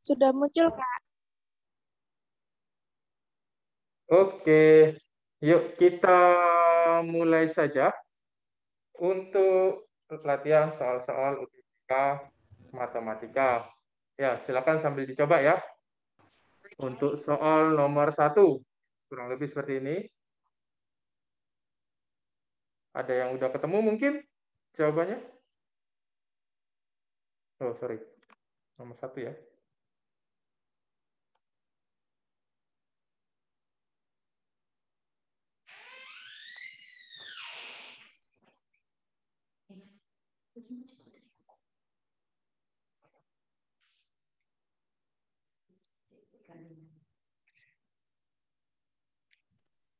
Sudah muncul, Kak. Oke, yuk kita mulai saja untuk latihan soal-soal UTBK matematika. Ya, silakan sambil dicoba ya. Untuk soal nomor 1, kurang lebih seperti ini. Ada yang udah ketemu mungkin jawabannya? Oh, sorry. Nomor 1 ya.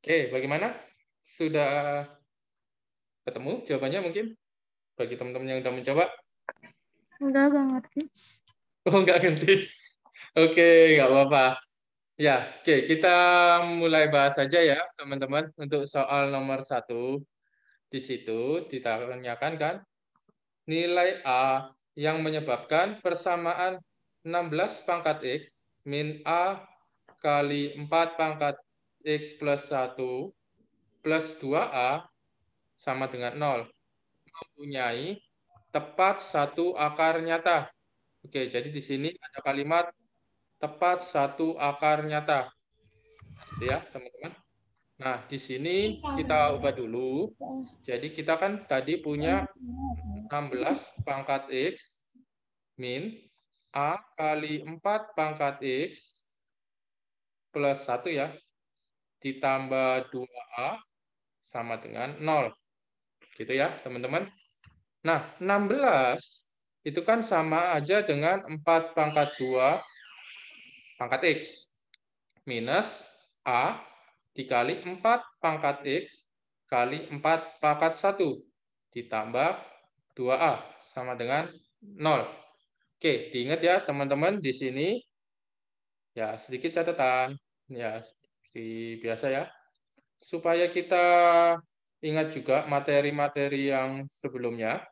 Oke, bagaimana? Sudah ketemu jawabannya mungkin? Bagi teman-teman yang sudah mencoba? Enggak ngerti. Oh, nggak ngerti. Oke, nggak apa-apa. Ya, oke, kita mulai bahas saja ya, teman-teman. Untuk soal nomor 1, di situ ditanyakan kan, nilai A yang menyebabkan persamaan 16 pangkat X min A kali 4 pangkat X plus 1 plus 2A sama dengan 0. Mempunyai tepat satu akar nyata. Oke, jadi di sini ada kalimat tepat satu akar nyata. Gitu ya, teman-teman. Nah, di sini kita ubah dulu. Jadi kita kan tadi punya 16 pangkat X min A kali 4 pangkat X plus 1 ya, ditambah 2A sama dengan 0. Gitu ya, teman-teman. Nah, 16 itu kan sama aja dengan 4 pangkat 2 pangkat X minus A dikali 4 pangkat X kali 4 pangkat 1 ditambah 2A sama dengan 0. Oke, diingat ya teman-teman di sini ya sedikit catatan ya seperti biasa ya. Supaya kita ingat juga materi-materi yang sebelumnya.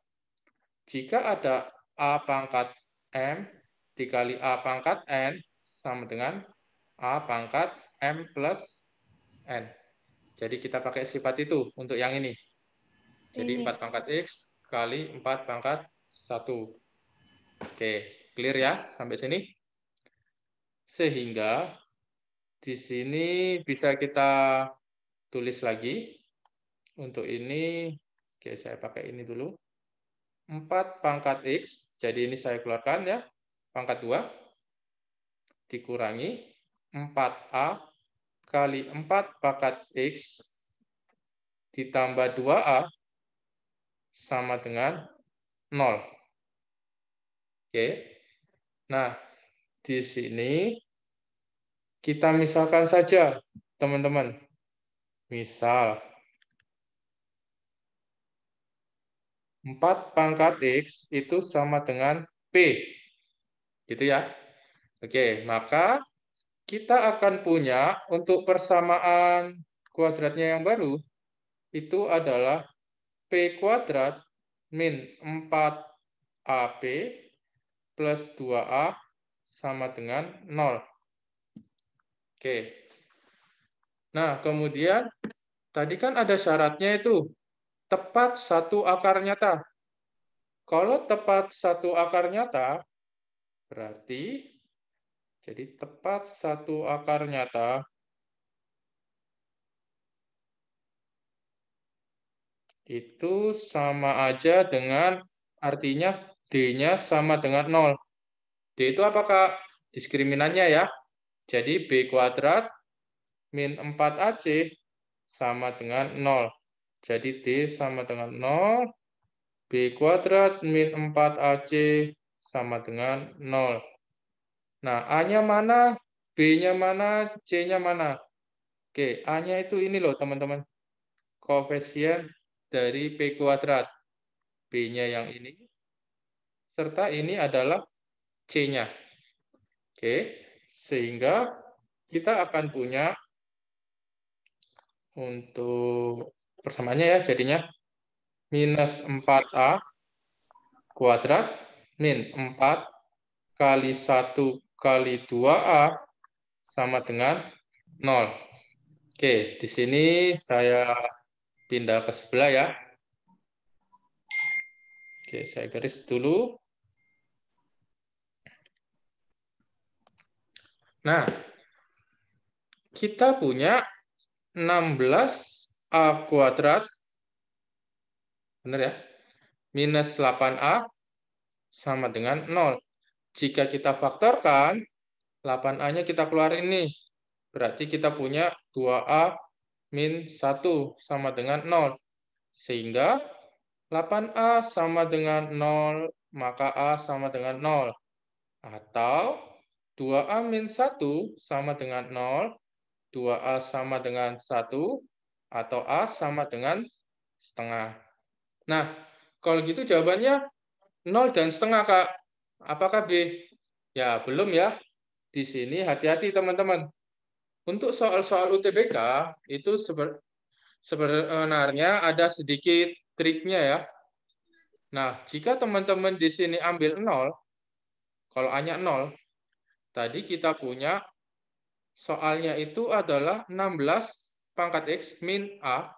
Jika ada A pangkat M dikali A pangkat N sama dengan A pangkat M plus N. Jadi kita pakai sifat itu untuk yang ini. Jadi 4 pangkat X kali 4 pangkat 1. Oke, clear ya sampai sini? Sehingga di sini bisa kita tulis lagi. Untuk ini, oke saya pakai ini dulu. 4 pangkat X, jadi ini saya keluarkan ya, pangkat 2, dikurangi 4A kali 4 pangkat X ditambah 2A sama dengan 0. Oke. Nah, di sini kita misalkan saja, teman-teman. Misal, 4 pangkat X itu sama dengan P. Gitu ya. Oke, maka kita akan punya untuk persamaan kuadratnya yang baru, itu adalah P kuadrat min 4AP plus 2A sama dengan 0. Oke. Nah, kemudian tadi kan ada syaratnya itu tepat satu akar nyata. Kalau tepat satu akar nyata, berarti jadi tepat satu akar nyata itu sama aja dengan artinya D-nya sama dengan 0. D itu apakah diskriminannya ya? Jadi B kuadrat min 4AC sama dengan 0. Jadi D sama dengan 0. B kuadrat min 4AC sama dengan 0. Nah, A-nya mana? B-nya mana? C-nya mana? Oke, A-nya itu ini loh teman-teman. Koefisien dari P kuadrat. B-nya yang ini. Serta ini adalah C-nya. Oke, sehingga kita akan punya untuk persamaannya ya jadinya minus 4A kuadrat min 4 kali 1 kali 2A sama dengan 0. Oke, di sini saya pindah ke sebelah ya. Oke, saya garis dulu. Nah, kita punya 16A kuadrat, benar ya, minus 8A sama dengan 0. Jika kita faktorkan, 8A-nya kita keluarin nih. Berarti kita punya 2A min 1 sama dengan 0. Sehingga 8A sama dengan 0, maka A sama dengan 0. Atau 2A min 1 sama dengan 0, 2A sama dengan 1, atau A sama dengan setengah. Nah, kalau gitu jawabannya 0 dan setengah, Kak. Apakah B? Ya, belum ya. Di sini hati-hati, teman-teman. Untuk soal-soal UTBK, itu sebenarnya ada sedikit triknya ya. Nah, jika teman-teman di sini ambil 0, kalau A-nya 0, tadi kita punya soalnya itu adalah 16 pangkat X min A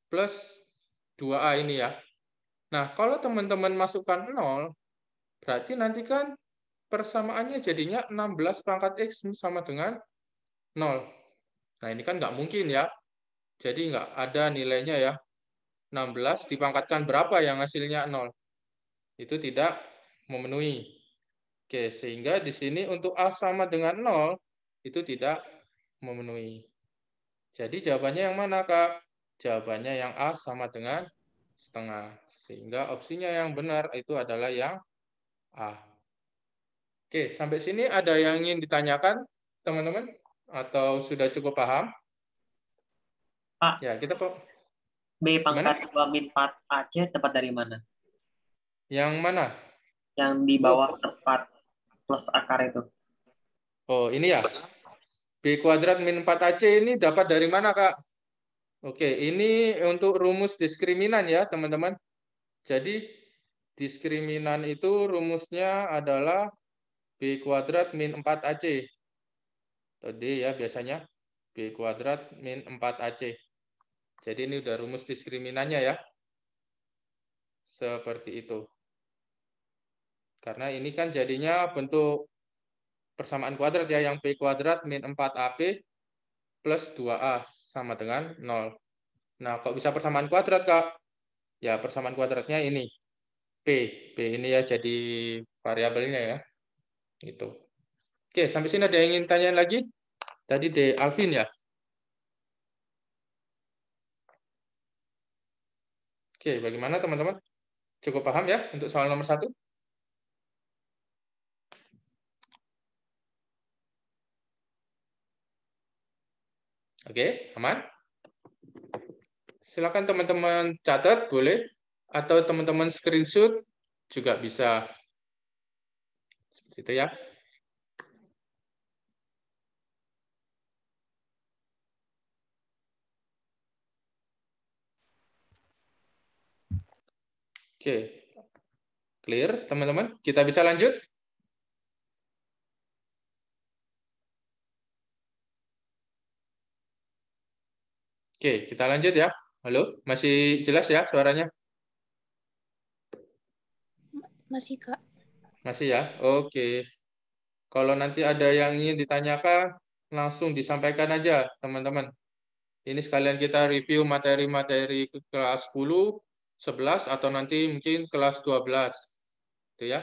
plus 2A ini ya. Nah, kalau teman-teman masukkan 0, berarti nanti kan persamaannya jadinya 16 pangkat X sama dengan 0. Nah, ini kan nggak mungkin ya. Jadi nggak ada nilainya ya. 16 dipangkatkan berapa yang hasilnya 0. Itu tidak memenuhi. Oke, sehingga di sini untuk A sama dengan 0, itu tidak memenuhi. Jadi jawabannya yang mana, Kak? Jawabannya yang A sama dengan setengah. Sehingga opsinya yang benar itu adalah yang A. Oke, sampai sini ada yang ingin ditanyakan, teman-teman? Atau sudah cukup paham? Pak, Ya, kita B pangkat gimana? 2 min 4 AC dapat dari mana? Yang mana? Yang di bawah tepat plus akar itu. Oh, ini ya. B kuadrat min 4AC ini dapat dari mana, Kak? Oke, ini untuk rumus diskriminan ya, teman-teman. Jadi, diskriminan itu rumusnya adalah B kuadrat min 4AC. Tadi ya, biasanya. B kuadrat min 4AC. Jadi, ini udah rumus diskriminannya ya. Seperti itu. Karena ini kan jadinya bentuk persamaan kuadrat ya, yang B kuadrat min 4AB plus 2A sama dengan 0. Nah, kok bisa persamaan kuadrat, Kak? Ya, persamaan kuadratnya ini. P. P ini ya jadi variabelnya ya. Gitu. Oke, sampai sini ada yang ingin tanya lagi? Tadi D. Alvin ya? Oke, bagaimana teman-teman? Cukup paham ya untuk soal nomor 1? Oke, aman? Silakan teman-teman catat, boleh. Atau teman-teman screenshot juga bisa. Seperti itu ya. Oke, clear teman-teman? Kita bisa lanjut? Oke, kita lanjut ya. Halo, masih jelas ya suaranya? Masih, Kak. Masih ya? Oke. Kalau nanti ada yang ingin ditanyakan, langsung disampaikan aja, teman-teman. Ini sekalian kita review materi-materi kelas 10, 11, atau nanti mungkin kelas 12. Itu ya.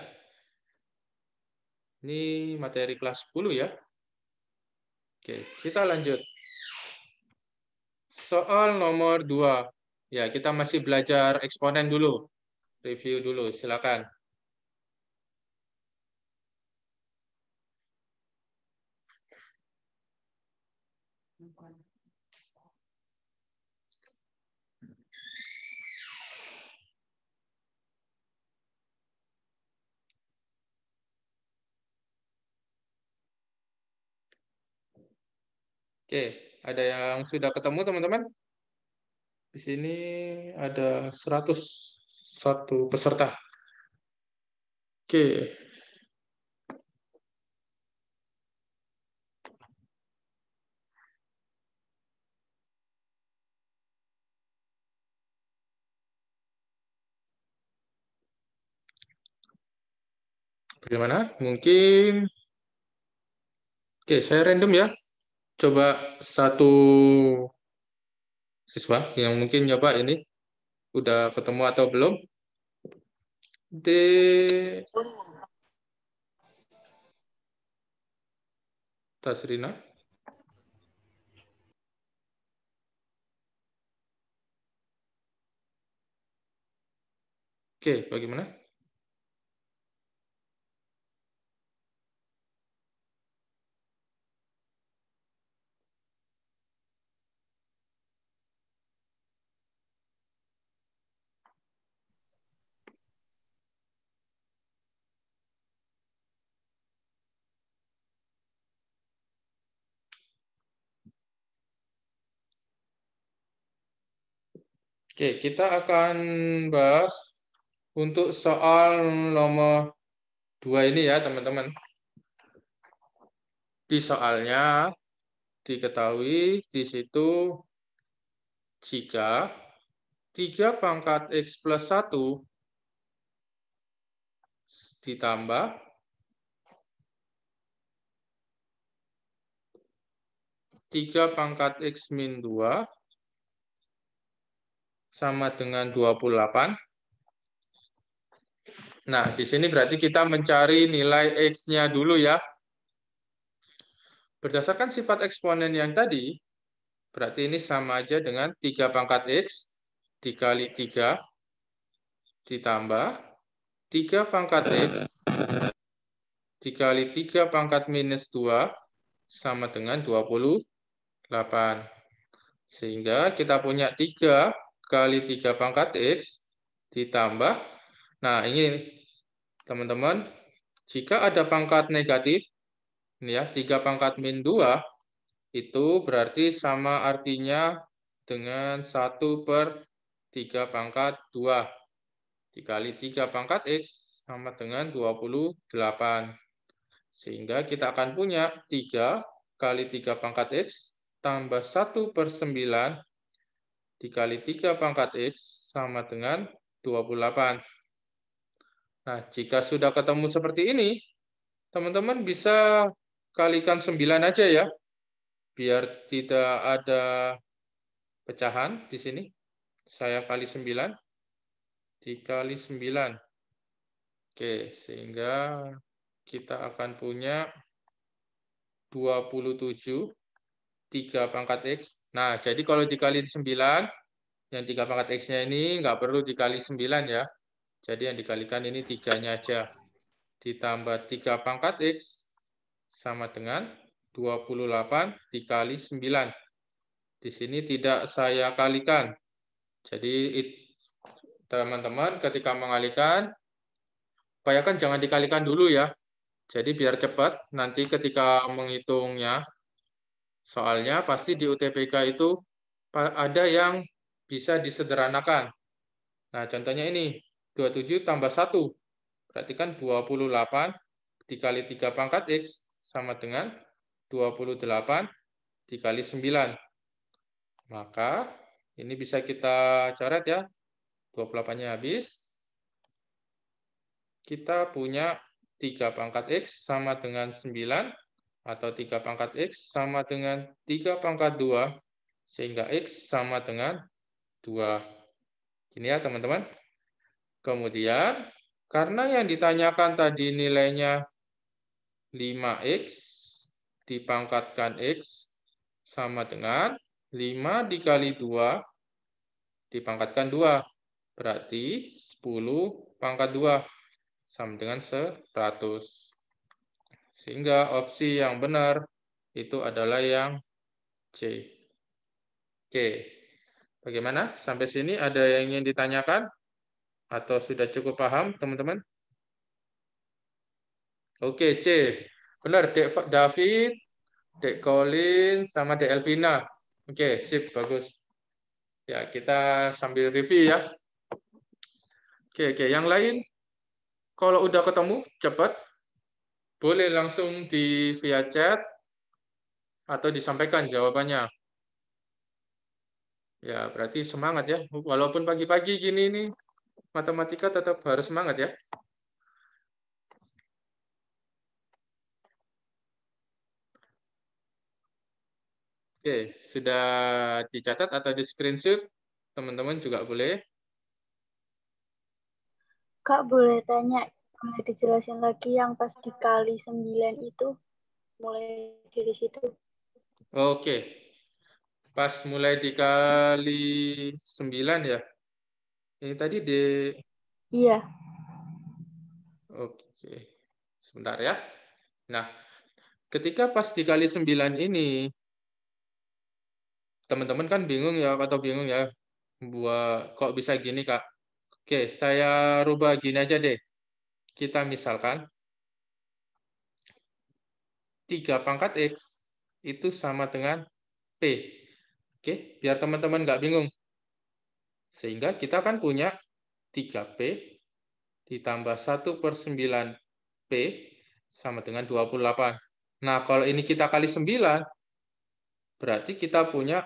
Ini materi kelas 10 ya. Oke, kita lanjut. Soal nomor 2. Ya, kita masih belajar eksponen dulu. Review dulu, silakan. Oke, ada yang sudah ketemu teman-teman? Di sini ada 101 peserta. Oke. Bagaimana? Mungkin, oke, saya random ya. Coba satu siswa yang mungkin nyoba ini. Udah ketemu atau belum? D. Tasrina. Oke, bagaimana? Oke, kita akan bahas untuk soal nomor 2 ini ya, teman-teman. Di soalnya diketahui di situ jika 3 pangkat X plus 1 ditambah 3 pangkat X min 2 sama dengan 28. Nah, di sini berarti kita mencari nilai X-nya dulu ya. Berdasarkan sifat eksponen yang tadi, berarti ini sama aja dengan 3 pangkat X dikali 3 ditambah 3 pangkat X dikali 3 pangkat minus 2 sama dengan 28. Sehingga kita punya 3 kali 3 pangkat X ditambah, nah ini teman-teman, jika ada pangkat negatif, ini ya, 3 pangkat min 2, itu berarti sama artinya dengan 1/3 pangkat 2. Dikali 3 pangkat X sama dengan 28. Sehingga kita akan punya 3 kali 3 pangkat X tambah 1/9 dikali 3 pangkat X sama dengan 28. Nah, jika sudah ketemu seperti ini, teman-teman bisa kalikan 9 aja ya, biar tidak ada pecahan di sini. Saya kali 9 dikali 9. Oke, sehingga kita akan punya 27 3 pangkat X. Nah, jadi kalau dikali 9, yang 3 pangkat X-nya ini nggak perlu dikali 9 ya. Jadi yang dikalikan ini 3-nya aja. Ditambah 3 pangkat X sama dengan 28 dikali 9. Di sini tidak saya kalikan. Jadi teman-teman ketika mengalikan, upayakan jangan dikalikan dulu ya. Jadi biar cepat, nanti ketika menghitungnya, soalnya pasti di UTBK itu ada yang bisa disederhanakan. Nah, contohnya ini, 27 tambah 1. Berarti kan 28 dikali 3 pangkat X sama dengan 28 dikali 9. Maka ini bisa kita coret ya. 28-nya habis. Kita punya 3 pangkat X sama dengan 9. Atau 3 pangkat X sama dengan 3 pangkat 2. Sehingga X sama dengan 2. Ini ya teman-teman. Kemudian, karena yang ditanyakan tadi nilainya 5X dipangkatkan X sama dengan 5 dikali 2 dipangkatkan 2. Berarti 10 pangkat 2 sama dengan 100. Sehingga opsi yang benar itu adalah yang C. Oke, bagaimana? Sampai sini ada yang ingin ditanyakan? Atau sudah cukup paham, teman-teman? Oke, C. Benar, Dek David, Dek Colin, sama Dek Elvina. Oke, sip, bagus. Ya, kita sambil review ya. Oke, yang lain, kalau udah ketemu, cepat. Boleh langsung di via chat, atau disampaikan jawabannya. Ya, berarti semangat ya. Walaupun pagi-pagi gini nih, matematika tetap harus semangat ya. Oke, sudah dicatat atau di screenshot? Teman-teman juga boleh. Kak, boleh tanya, boleh dijelasin lagi yang pas dikali 9 itu, mulai dari situ. Oke, pas mulai dikali 9 ya. Ini tadi di... Iya, Oke, sebentar ya. Nah, ketika pas dikali 9 ini, teman-teman kan bingung ya, atau bingung ya, buat kok bisa gini, Kak? Oke, saya rubah gini aja deh. Kita misalkan 3 pangkat X itu sama dengan P. Oke, biar teman-teman nggak bingung. Sehingga kita kan punya 3P ditambah 1/9P sama dengan 28. Nah, kalau ini kita kali 9, berarti kita punya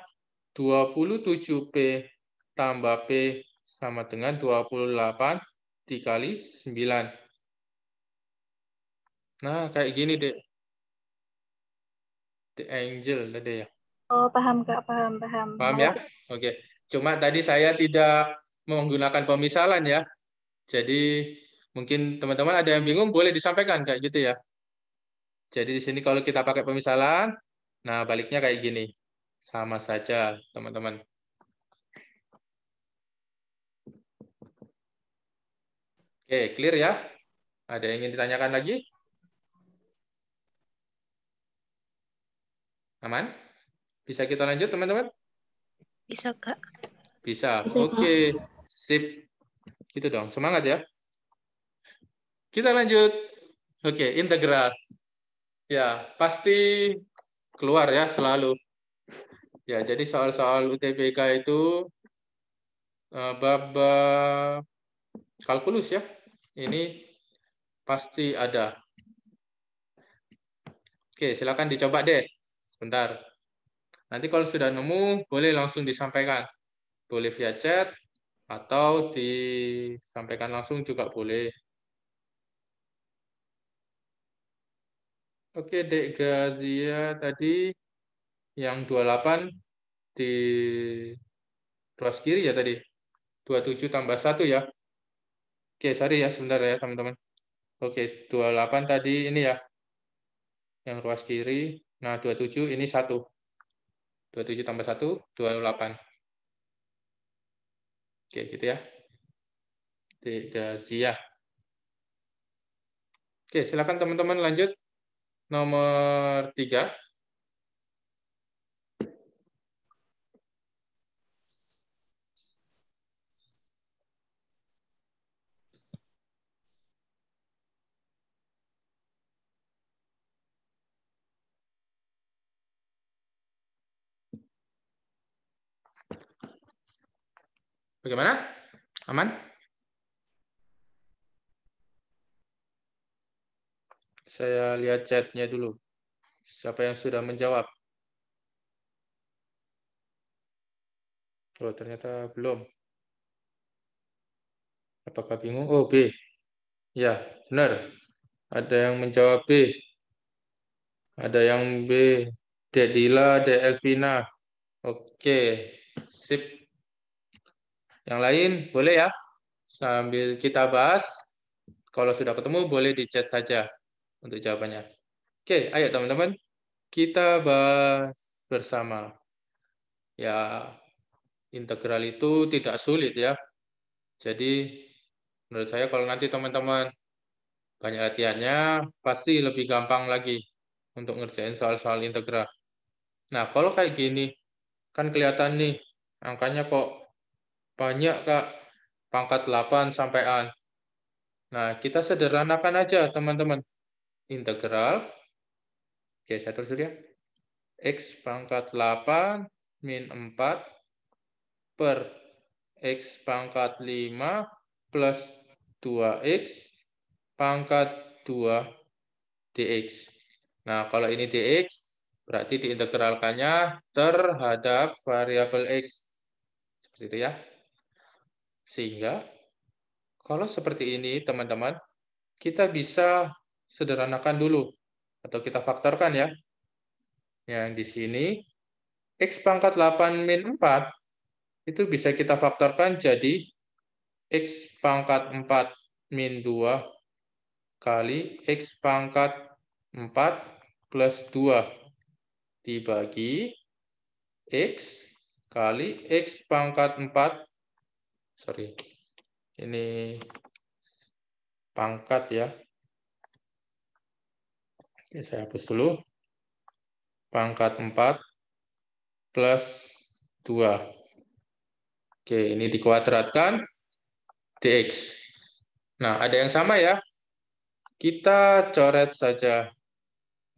27P tambah P sama dengan 28 dikali 9. Nah, kayak gini, Dek. The Angel, Dek ya. oh paham Kak, paham. Paham ya? Oke. Cuma tadi saya tidak menggunakan pemisalan ya. Jadi mungkin teman-teman ada yang bingung, boleh disampaikan kayak gitu ya. Jadi di sini kalau kita pakai pemisalan, nah baliknya kayak gini. Sama saja, teman-teman. Oke, clear ya? Ada yang ingin ditanyakan lagi? Aman? Bisa kita lanjut, teman-teman? Bisa Kak. Bisa. Bisa, Oke, sip. Gitu dong, semangat ya. Kita lanjut. Oke, integral. Ya, pasti keluar ya selalu. Ya, jadi soal-soal UTBK itu bab kalkulus ya. Ini pasti ada. Oke, silakan dicoba deh. Sebentar. Nanti kalau sudah nemu, boleh langsung disampaikan. Boleh via chat, atau disampaikan langsung juga boleh. Oke, Dek Gazia tadi yang 28 di ruas kiri ya tadi. 27 tambah 1 ya. Oke, sorry ya, sebentar ya teman-teman. Oke, 28 tadi ini ya. Yang ruas kiri. Nah, 27 ini 1. 27 tambah 1, 28. Oke, gitu ya. Dek Gazia. Oke, silakan teman-teman lanjut. Nomor 3. Bagaimana? Aman? Saya lihat chatnya dulu. Siapa yang sudah menjawab? Oh, ternyata belum. Apakah bingung? Oh, B. Ya, benar. Ada yang menjawab B. Ada yang B. Dedila, De Elvina. Oke, sip. Yang lain boleh ya? Sambil kita bahas. Kalau sudah ketemu, boleh di chat saja untuk jawabannya. Oke, ayo teman-teman. Kita bahas bersama. Ya, integral itu tidak sulit ya. Jadi, menurut saya kalau nanti teman-teman banyak latihannya, pasti lebih gampang lagi untuk ngerjain soal-soal integral. Nah, kalau kayak gini, kan kelihatan nih, angkanya kok banyak, Kak. Pangkat 8 sampai an. Nah, kita sederhanakan aja, teman-teman. Integral, oke, saya tulis dulu ya. X pangkat 8 min 4 per X pangkat 5 plus 2X pangkat 2 dx. Nah, kalau ini dx, berarti diintegralkannya terhadap variabel x. Seperti itu ya. Sehingga, kalau seperti ini, teman-teman, kita bisa sederhanakan dulu. Atau kita faktorkan ya. Yang di sini, X pangkat 8 min 4 itu bisa kita faktorkan jadi X pangkat 4 min 2 kali X pangkat 4 plus 2 dibagi X kali X pangkat 4, sorry, ini pangkat ya. Oke, saya hapus dulu. Pangkat 4 plus 2. Oke, ini dikuadratkan dx. Nah, ada yang sama ya. Kita coret saja.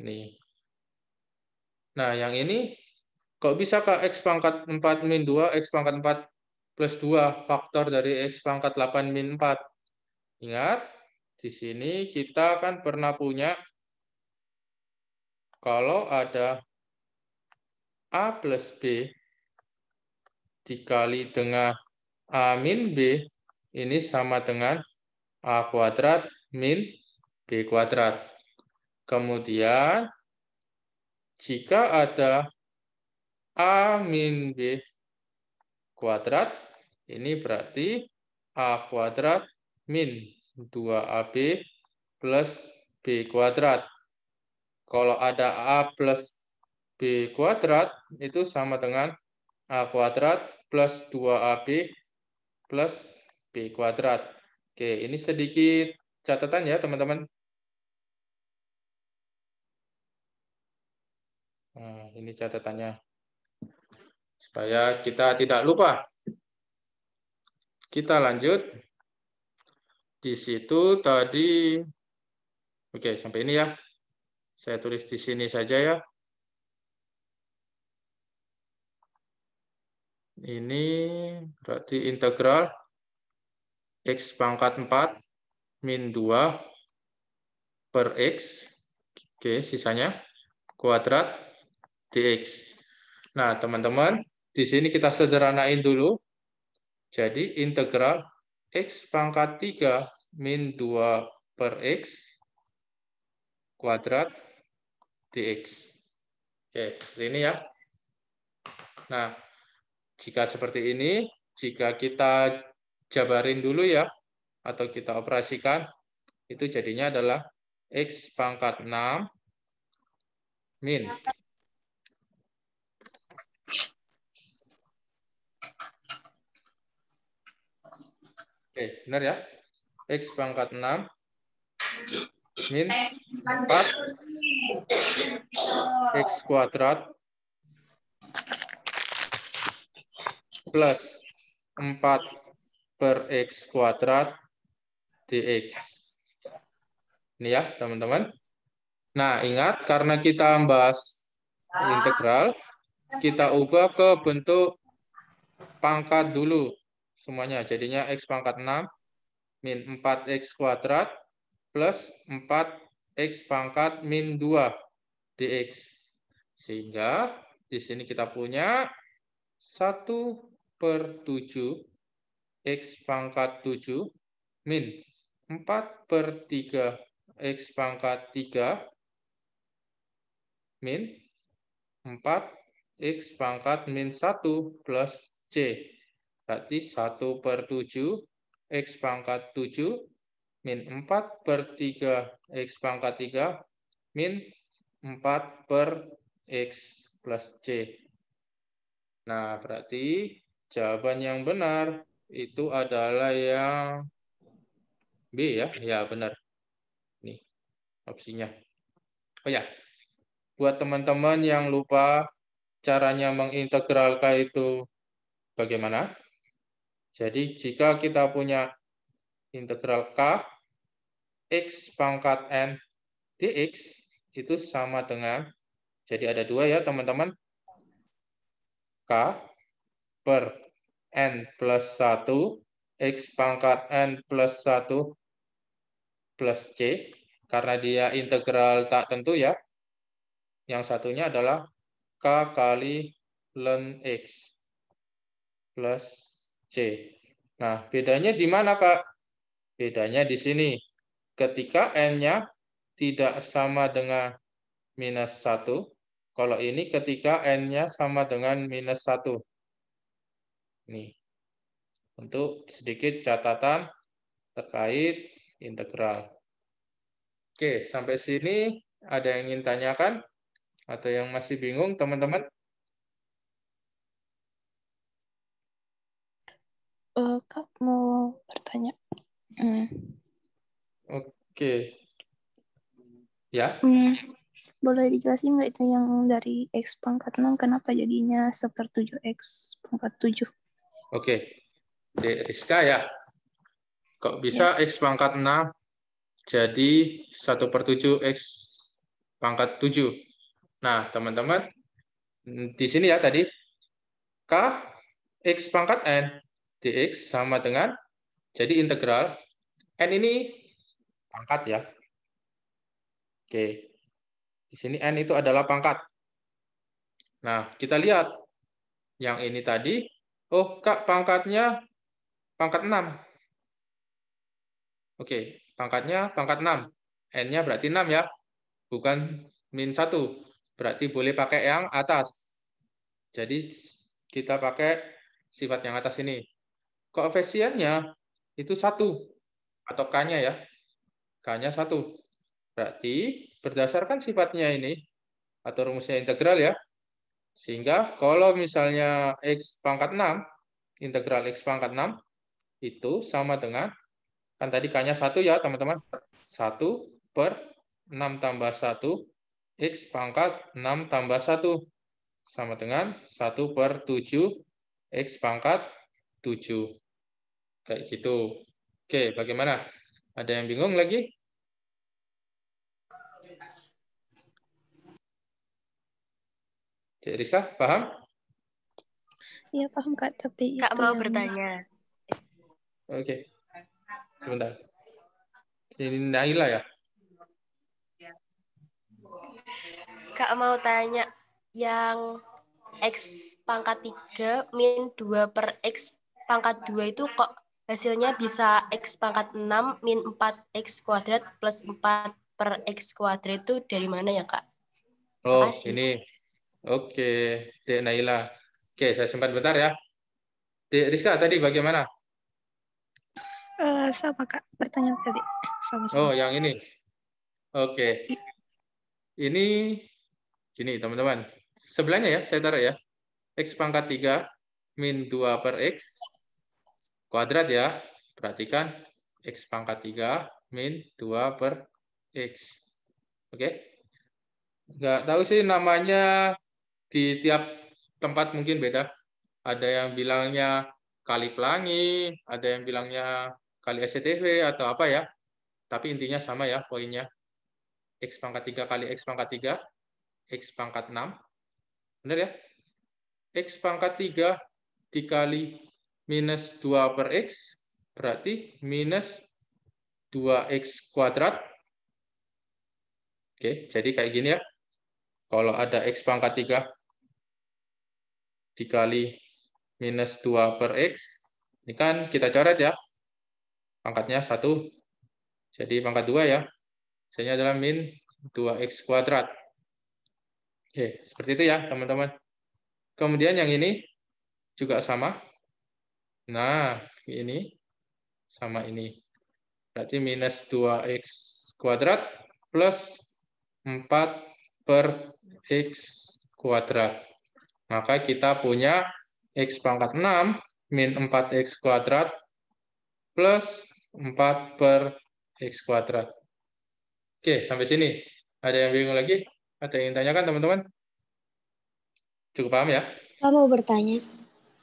Nih. Nah, yang ini kok bisa Kak X pangkat 4 min 2, X pangkat 4 plus 2, faktor dari X pangkat 8 min 4. Ingat, di sini kita kan pernah punya kalau ada A plus B dikali dengan A min B, ini sama dengan A kuadrat min B kuadrat. Kemudian, jika ada A min B kuadrat, ini berarti A kuadrat min 2AB plus B kuadrat. Kalau ada A plus B kuadrat, itu sama dengan A kuadrat plus 2AB plus B kuadrat. Oke, ini sedikit catatan ya, teman-teman. Nah, ini catatannya. Supaya kita tidak lupa. Kita lanjut. Di situ tadi, oke, sampai ini ya. Saya tulis di sini saja ya. Ini berarti integral X pangkat 4 min 2 per X. Oke, sisanya kuadrat dx. Nah, teman-teman, di sini kita sederhanain dulu. Jadi, integral X pangkat 3 min 2 per X kuadrat dx. Oke, seperti ini ya. Nah, jika seperti ini, jika kita jabarin dulu ya, atau kita operasikan, itu jadinya adalah X pangkat 6 min. Oke, benar ya? X pangkat 6 min 4 X kuadrat plus 4 per X kuadrat dx. Ini ya, teman-teman. Nah, ingat, karena kita membahas integral, kita ubah ke bentuk pangkat dulu semuanya. Jadinya X pangkat 6 min 4X kuadrat plus 4X pangkat min 2 dx. Sehingga di sini kita punya 1/7 X pangkat 7 min 4/3 X pangkat 3 min 4X pangkat min 1 plus C. Berarti 1/7 X pangkat 7 min 4/3 X pangkat 3 min 4/X plus C. Nah, berarti jawaban yang benar itu adalah yang B ya. Ya, benar. Nih, opsinya. Oh ya, buat teman-teman yang lupa caranya mengintegral K itu bagaimana? Jadi, jika kita punya integral K, X pangkat N dx itu sama dengan, jadi ada dua ya teman-teman, K per N plus 1, X pangkat N plus 1 plus C, karena dia integral tak tentu ya. Yang satunya adalah K kali ln X plus C. Nah, bedanya di mana, Kak? Bedanya di sini. Ketika N-nya tidak sama dengan minus 1, Kalau ini ketika N-nya sama dengan -1. Nih. Untuk sedikit catatan terkait integral. Oke, sampai sini ada yang ingin tanyakan? Atau yang masih bingung, teman-teman? Kak mau bertanya. Oke. Ya. Boleh dijelasin nggak itu yang dari X pangkat 6 kenapa jadinya 1/7 X pangkat 7? Oke. Dek Rizka ya. Kok bisa X pangkat 6 jadi 1/7 X pangkat 7? Nah, teman-teman, di sini ya tadi, K X pangkat N dx sama dengan, jadi integral, N ini pangkat ya. Oke. Di sini N itu adalah pangkat. Nah, kita lihat. Yang ini tadi, oh Kak, pangkatnya pangkat 6. Oke, pangkatnya pangkat 6. N-nya berarti 6 ya, bukan -1. Berarti boleh pakai yang atas. Jadi kita pakai sifat yang atas ini. Koefisiennya itu 1, atau K-nya ya. K-nya 1. Berarti berdasarkan sifatnya ini, atau rumusnya integral ya, sehingga kalau misalnya X pangkat 6, integral X pangkat 6, itu sama dengan, kan tadi K-nya 1 ya teman-teman, 1/6 tambah 1, X pangkat 6 tambah 1, sama dengan 1/7, X pangkat 7. Kayak gitu. Oke, bagaimana? Ada yang bingung lagi? Cik Rizka, paham? Iya paham Kak, tapi Kak itu mau yang bertanya. Oke, sebentar. Ini Naila ya? Kak mau tanya yang X pangkat 3 min 2 per X pangkat 2 itu kok hasilnya bisa X pangkat 6 min 4X kuadrat plus 4 per X kuadrat itu dari mana ya Kak? Oh, Makasih. ini. Oke, Dek Naila. Oke, saya simpan bentar ya. Dek Rizka, tadi bagaimana? sama Kak, pertanyaan tadi sama-sama. Oh, yang ini. Oke. Ini, gini teman-teman. Sebelahnya ya, saya taruh ya. X pangkat 3 min 2 per X kuadrat ya. Perhatikan, X pangkat 3 min 2 per X. Oke. Nggak tahu sih namanya di tiap tempat mungkin beda. Ada yang bilangnya kali pelangi, ada yang bilangnya kali SCTV atau apa ya. Tapi intinya sama ya poinnya. X pangkat 3 kali X pangkat 3, X pangkat 6. Benar ya? X pangkat 3 dikali minus 2 per X, berarti minus 2X kuadrat. Oke, jadi kayak gini ya. Kalau ada X pangkat 3 dikali minus 2 per X, ini kan kita coret ya. Pangkatnya 1, jadi pangkat 2 ya. Hasilnya adalah min 2X kuadrat. Oke, seperti itu ya teman-teman. Kemudian yang ini juga sama. Nah, ini sama ini. Berarti minus 2X kuadrat plus 4 per X kuadrat. Maka kita punya X pangkat 6 min 4X kuadrat plus 4 per X kuadrat. Oke, sampai sini. Ada yang bingung lagi? Ada yang ingin tanyakan, teman-teman? Cukup paham ya? Saya mau bertanya,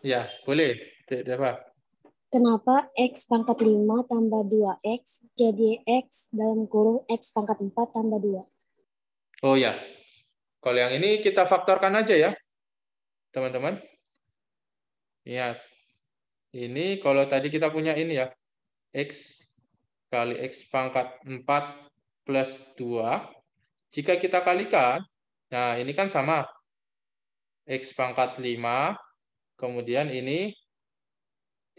Ya, boleh. Apa? kenapa X pangkat 5 tambah 2X jadi X dalam kurung X pangkat 4 tambah 2? Oh ya, kalau yang ini kita faktorkan aja ya, teman-teman. Ingat, ini kalau tadi kita punya ini ya, X kali X pangkat 4 plus 2. Jika kita kalikan, nah ini kan sama. X pangkat 5, kemudian ini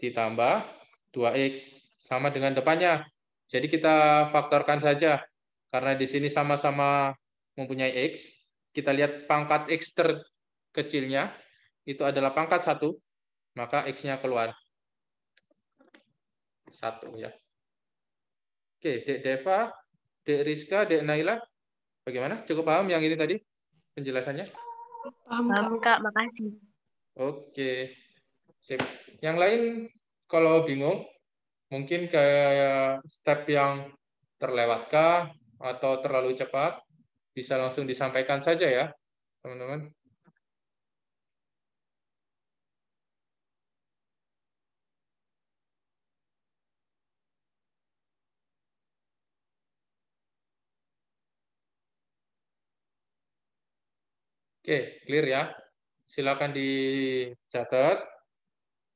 ditambah 2X, sama dengan depannya. Jadi kita faktorkan saja. Karena di sini sama-sama mempunyai X, kita lihat pangkat X terkecilnya, itu adalah pangkat 1, maka X-nya keluar. 1 ya. Oke, Dek Deva, Dek Rizka, Dek Naila, bagaimana? Cukup paham yang ini tadi penjelasannya? Paham, Kak. Makasih. Oke, sip. Yang lain kalau bingung, mungkin kayak step yang terlewatkah atau terlalu cepat, bisa langsung disampaikan saja ya, teman-teman. Oke, clear ya. Silakan dicatat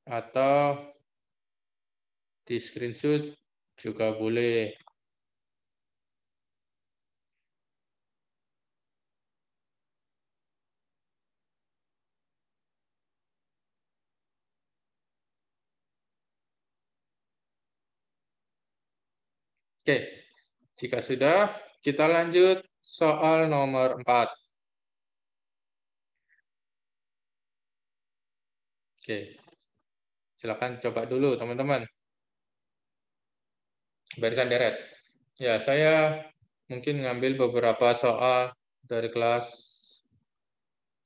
atau di screenshot juga boleh. Oke, jika sudah, kita lanjut soal nomor 4. Oke, silakan coba dulu teman-teman. Barisan deret. Ya, saya mungkin ngambil beberapa soal dari kelas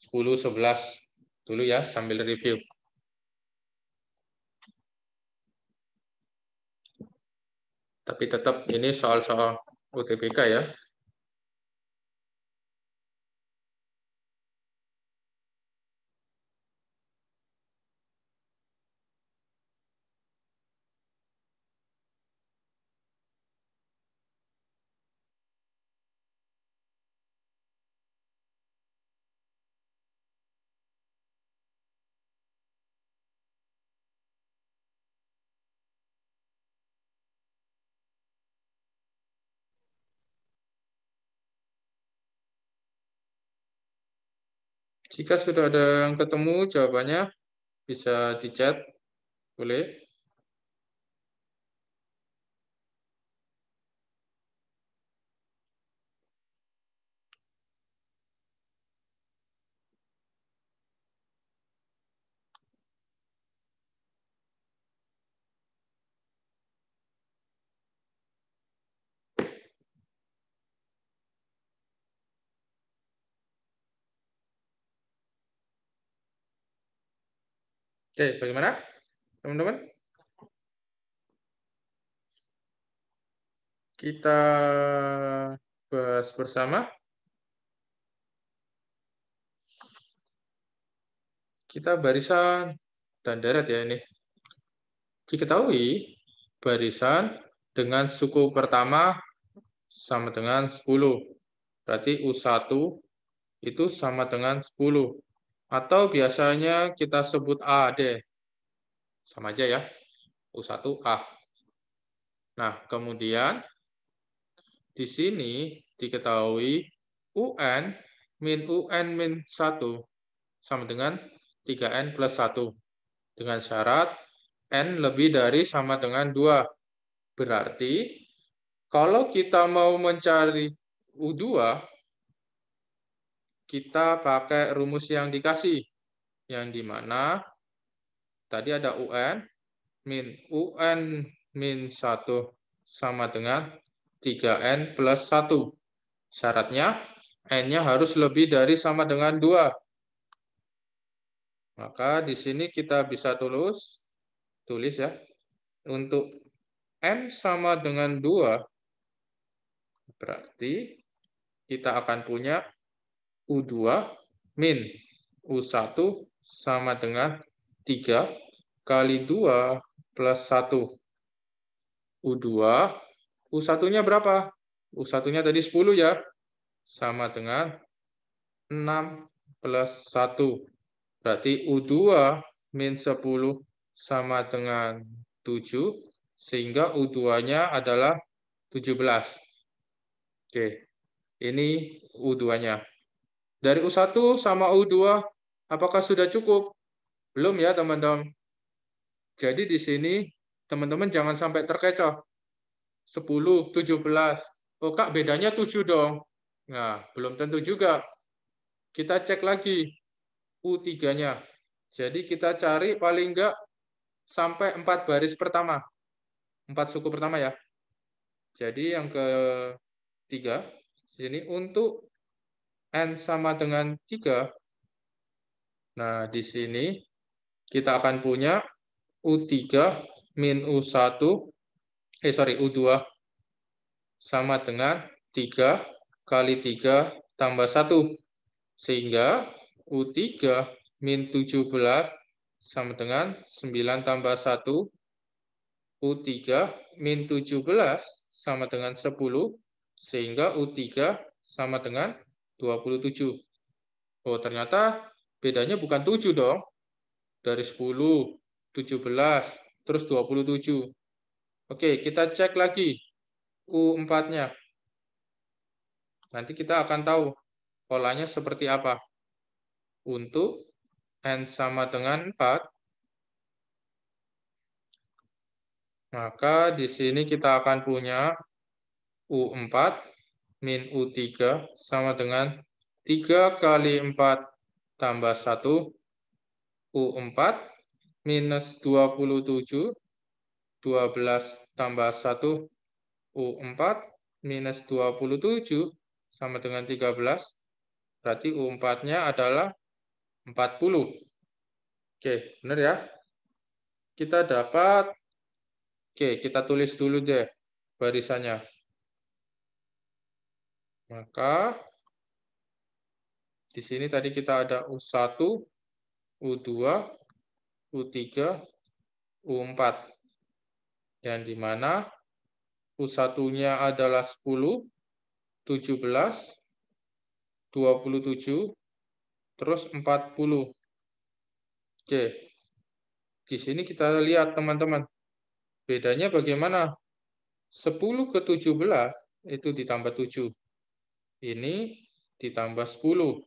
10, 11 dulu ya, sambil review. Tapi tetap ini soal-soal UTBK ya. Jika sudah ada yang ketemu jawabannya, bisa di chat, boleh. Oke, bagaimana teman-teman? Kita bahas bersama. Kita barisan dan deret ya ini. Diketahui barisan dengan suku pertama sama dengan 10. Berarti U1 itu sama dengan 10. Atau biasanya kita sebut AD. Sama aja ya. U1A. Nah, kemudian di sini diketahui UN min 1 sama dengan 3N plus 1. Dengan syarat N lebih dari sama dengan 2. Berarti kalau kita mau mencari U2, kita pakai rumus yang dikasih. Yang dimana tadi ada UN min 1 sama dengan 3N plus 1. Syaratnya N-nya harus lebih dari sama dengan 2. Maka di sini kita bisa tulis ya. Untuk N sama dengan 2, berarti kita akan punya U2 min U1 sama dengan 3 kali 2 plus 1. U2, U1-nya berapa? U1-nya tadi 10 ya. Sama dengan 6 plus 1. Berarti U2 min 10 sama dengan 7. Sehingga U2-nya adalah 17. Oke, ini U2-nya. Dari U1 sama U2, apakah sudah cukup? Belum ya, teman-teman. Jadi di sini, teman-teman jangan sampai terkecoh. 10, 17. Oh, Kak, bedanya 7 dong. Nah, belum tentu juga. kita cek lagi U3-nya. Jadi kita cari paling enggak sampai 4 baris pertama. 4 suku pertama ya. Jadi yang ketiga, sini untuk N sama dengan 3. Nah, di sini kita akan punya U3 min U1, U2 sama dengan 3 kali 3 tambah 1. Sehingga U3 min 17 sama dengan 9 tambah 1. U3 min 17 sama dengan 10. Sehingga U3 sama dengan 27. Oh, ternyata bedanya bukan 7 dong. Dari 10, 17, terus 27. Oke, kita cek lagi U4-nya. Nanti kita akan tahu polanya seperti apa. Untuk N sama dengan 4, maka di sini kita akan punya U4 min U3 sama dengan 3 kali 4 tambah 1. U4 minus 27, 12 tambah 1. U4 minus 27 sama dengan 13. Berarti U4-nya adalah 40. Oke, benar ya? Kita dapat, oke, kita tulis dulu deh barisannya. Maka, di sini tadi kita ada U1, U2, U3, U4. Dan di mana U1-nya adalah 10, 17, 27, terus 40. Oke, di sini kita lihat teman-teman. Bedanya bagaimana? 10 ke 17 itu ditambah 7. Ini ditambah 10.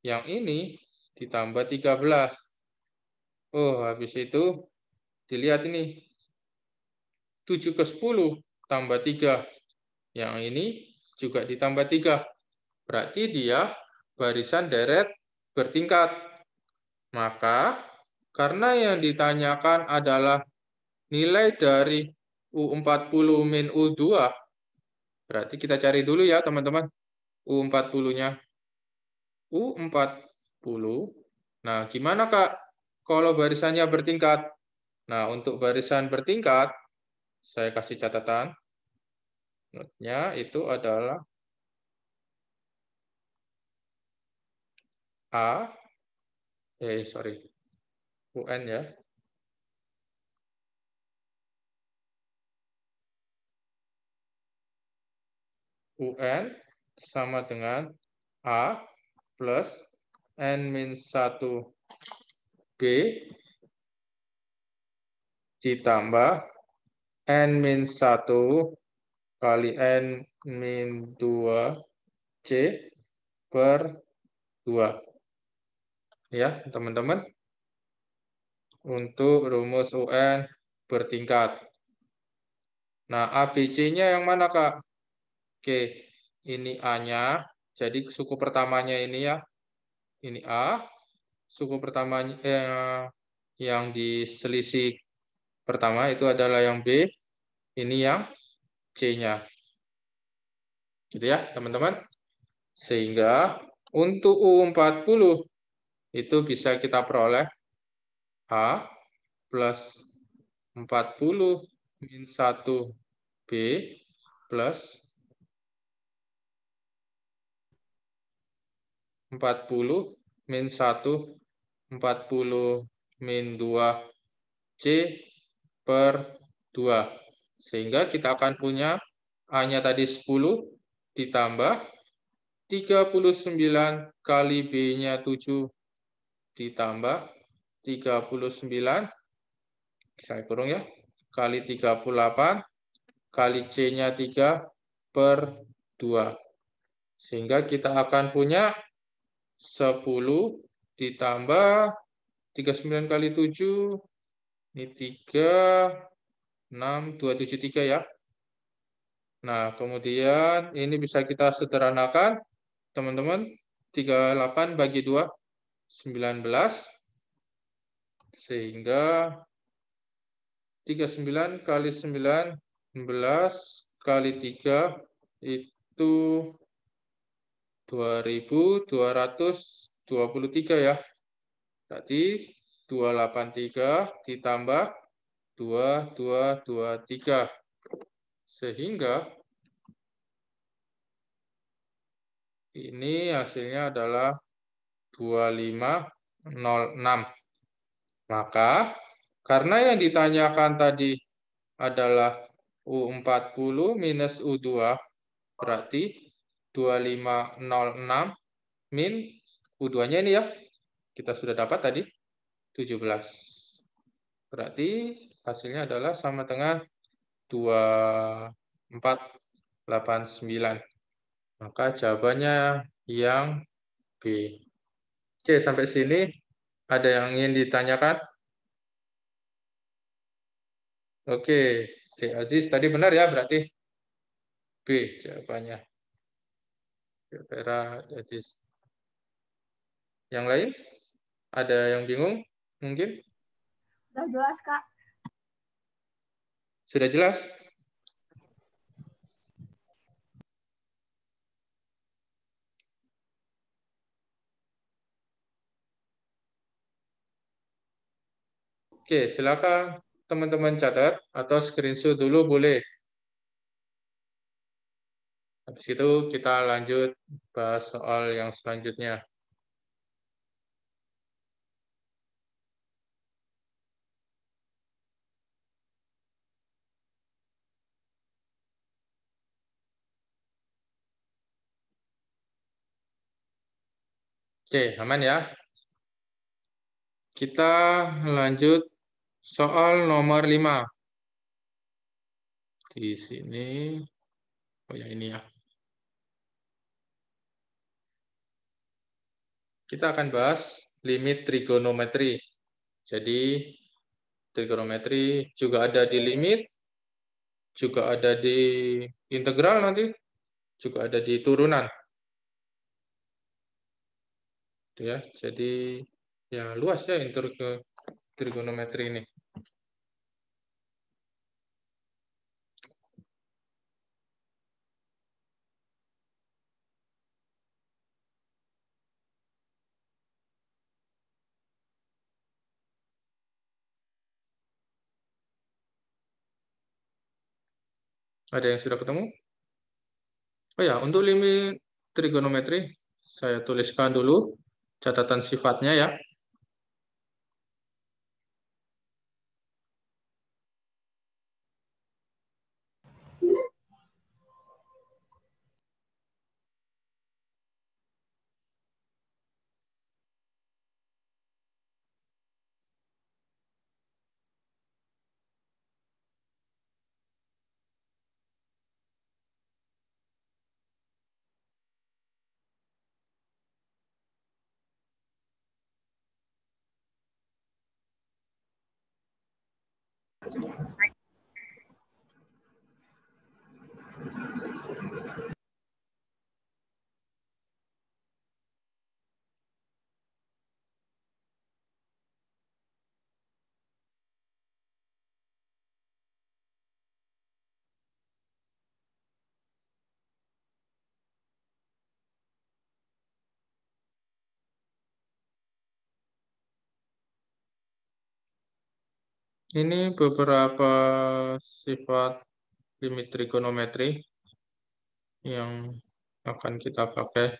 Yang ini ditambah 13. Oh, habis itu dilihat ini. 7 ke 10 tambah 3. Yang ini juga ditambah 3. Berarti dia barisan deret bertingkat. Maka, karena yang ditanyakan adalah nilai dari U40 min U2, berarti kita cari dulu ya teman-teman, U40-nya. U40, nah gimana Kak kalau barisannya bertingkat? Nah, untuk barisan bertingkat, saya kasih catatan. Notnya itu adalah UN ya. UN sama dengan A plus N-1 B ditambah N-1 kali N-2 C per 2. Ya, teman-teman. Untuk rumus UN bertingkat. Nah, ABC-nya yang mana, Kak? Oke, ini A-nya. Jadi suku pertamanya ini ya. Ini A. Suku pertamanya yang diselisih pertama itu adalah yang B. Ini yang C-nya. Gitu ya, teman-teman. Sehingga untuk U40 itu bisa kita peroleh A plus 40 min 1 B plus 40 min 1 40 min 2 C per 2. Sehingga kita akan punya A-nya tadi 10 ditambah 39 kali B-nya 7 ditambah 39, saya kurung ya, kali 38 kali C-nya 3 per 2. Sehingga kita akan punya 10 ditambah 39 kali 7, ini 3, 6, 273 ya. Nah, kemudian ini bisa kita sederhanakan, teman-teman. 38 bagi 2, 19. Sehingga 39 kali 19 kali 3 itu 2223 ya. Berarti 283 ditambah 2223. Sehingga ini hasilnya adalah 2506. Maka karena yang ditanyakan tadi adalah U40 minus U2, berarti 2506 min U2-nya ini ya. Kita sudah dapat tadi 17. Berarti hasilnya adalah sama dengan 2489. Maka jawabannya yang B. Oke, sampai sini ada yang ingin ditanyakan? Oke, Cik Aziz tadi benar ya berarti B jawabannya. Vera Aziz. Yang lain? Ada yang bingung? Mungkin? Sudah jelas, Kak. Sudah jelas? Oke, silakan teman-teman catat atau screenshot dulu boleh. Habis itu kita lanjut bahas soal yang selanjutnya. Oke, aman ya? Kita lanjut soal nomor 5. Di sini, oh ya ini ya. Kita akan bahas limit trigonometri. Jadi, trigonometri juga ada di limit, juga ada di integral nanti, juga ada di turunan. Ya, jadi ya luas ya trigonometri ini. Ada yang sudah ketemu? Oh ya, untuk limit trigonometri, saya tuliskan dulu catatan sifatnya ya. Ini beberapa sifat limit trigonometri yang akan kita pakai.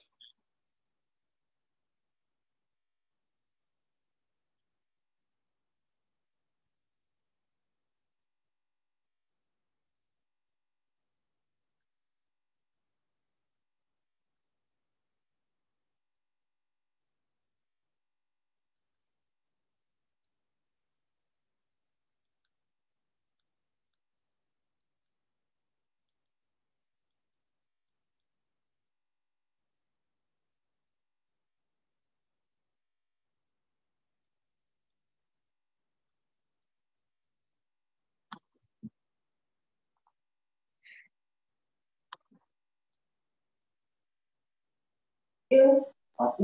Oke,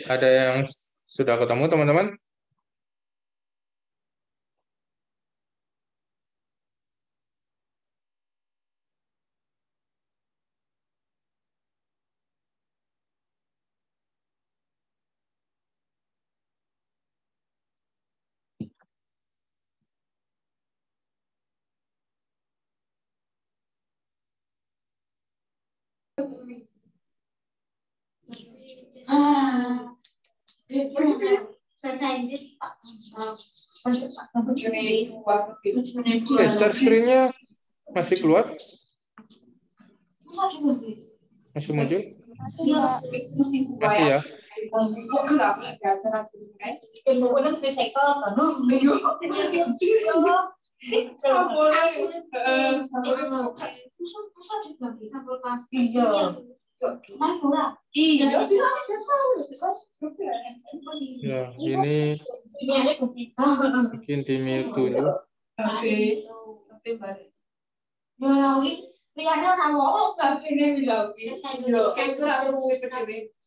ada yang sudah ketemu teman-teman? Oke, share screen-nya masih keluar? Masih muncul? Masih ya? Ya, ini mungkin di-mute dulu.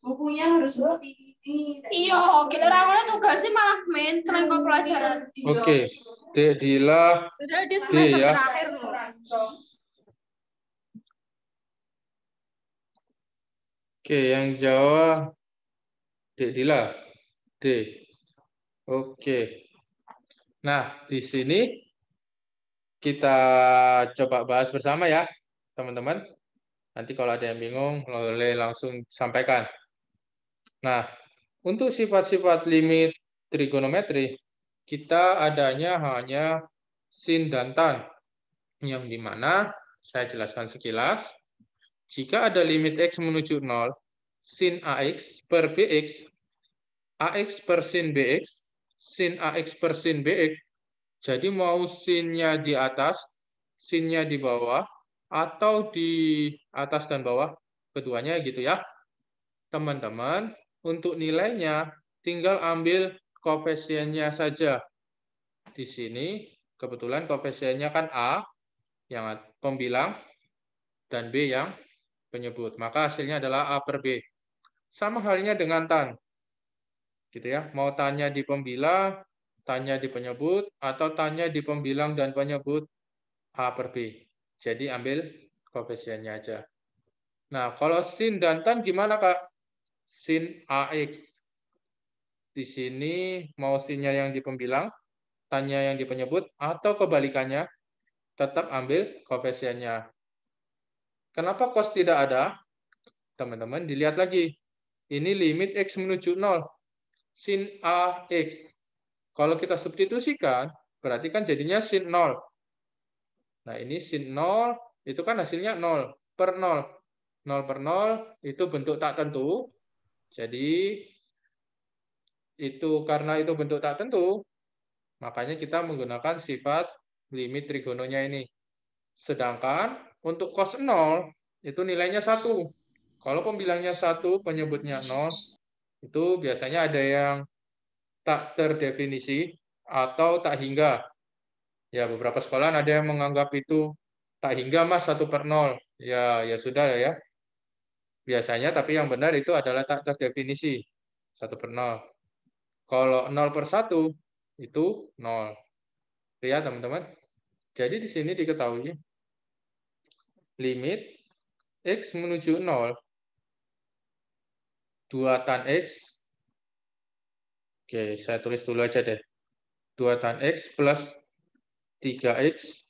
Bukunya harus seperti ini. Iya, kita rawalnya tugasnya malah main kok pelajaran. Oke, Dek Dila, Udah di D semester ya. terakhir loh. Oke, yang Jawa Dek Dila, D. Oke. Nah, di sini kita coba bahas bersama ya, teman-teman. Nanti kalau ada yang bingung, boleh langsung sampaikan. Nah, untuk sifat-sifat limit trigonometri, kita adanya hanya sin dan tan, yang dimana saya jelaskan sekilas. Jika ada limit X menuju 0, sin AX per BX, AX per sin BX, sin AX per sin BX, jadi mau sinnya di atas, sinnya di bawah, atau di atas dan bawah, keduanya gitu ya. Teman-teman, untuk nilainya tinggal ambil koefisiennya saja. Di sini kebetulan koefisiennya kan A yang pembilang dan B yang penyebut. Maka hasilnya adalah A per B. Sama halnya dengan tan. Gitu ya. Mau tannya di pembilang, tannya di penyebut, atau tannya di pembilang dan penyebut A per B. Jadi ambil koefisiennya aja. Nah, kalau sin dan tan gimana, Kak? Sin AX. Di sini mau sinnya yang di pembilang, tannya yang di penyebut, atau kebalikannya, tetap ambil koefisiennya. Kenapa cos tidak ada? Teman-teman, dilihat lagi. Ini limit X menuju 0. Sin AX. Kalau kita substitusikan, berarti kan jadinya sin 0. Nah, ini sin 0, itu kan hasilnya 0 per 0. 0 per 0 itu bentuk tak tentu. Jadi, itu karena itu bentuk tak tentu, makanya kita menggunakan sifat limit trigononya ini. Sedangkan untuk cos 0, itu nilainya 1. Kalau pembilangnya 1, penyebutnya 0, itu biasanya ada yang tak terdefinisi atau tak hingga. Ya, beberapa sekolah ada yang menganggap itu tak hingga mas 1 per 0. Ya sudah ya. Biasanya, tapi yang benar itu adalah tak terdefinisi 1 per 0. Kalau 0 per 1 itu 0. Oke ya teman-teman. Jadi di sini diketahui limit X menuju 0, 2 tan X. Oke, saya tulis dulu aja deh. 2 tan X plus 3X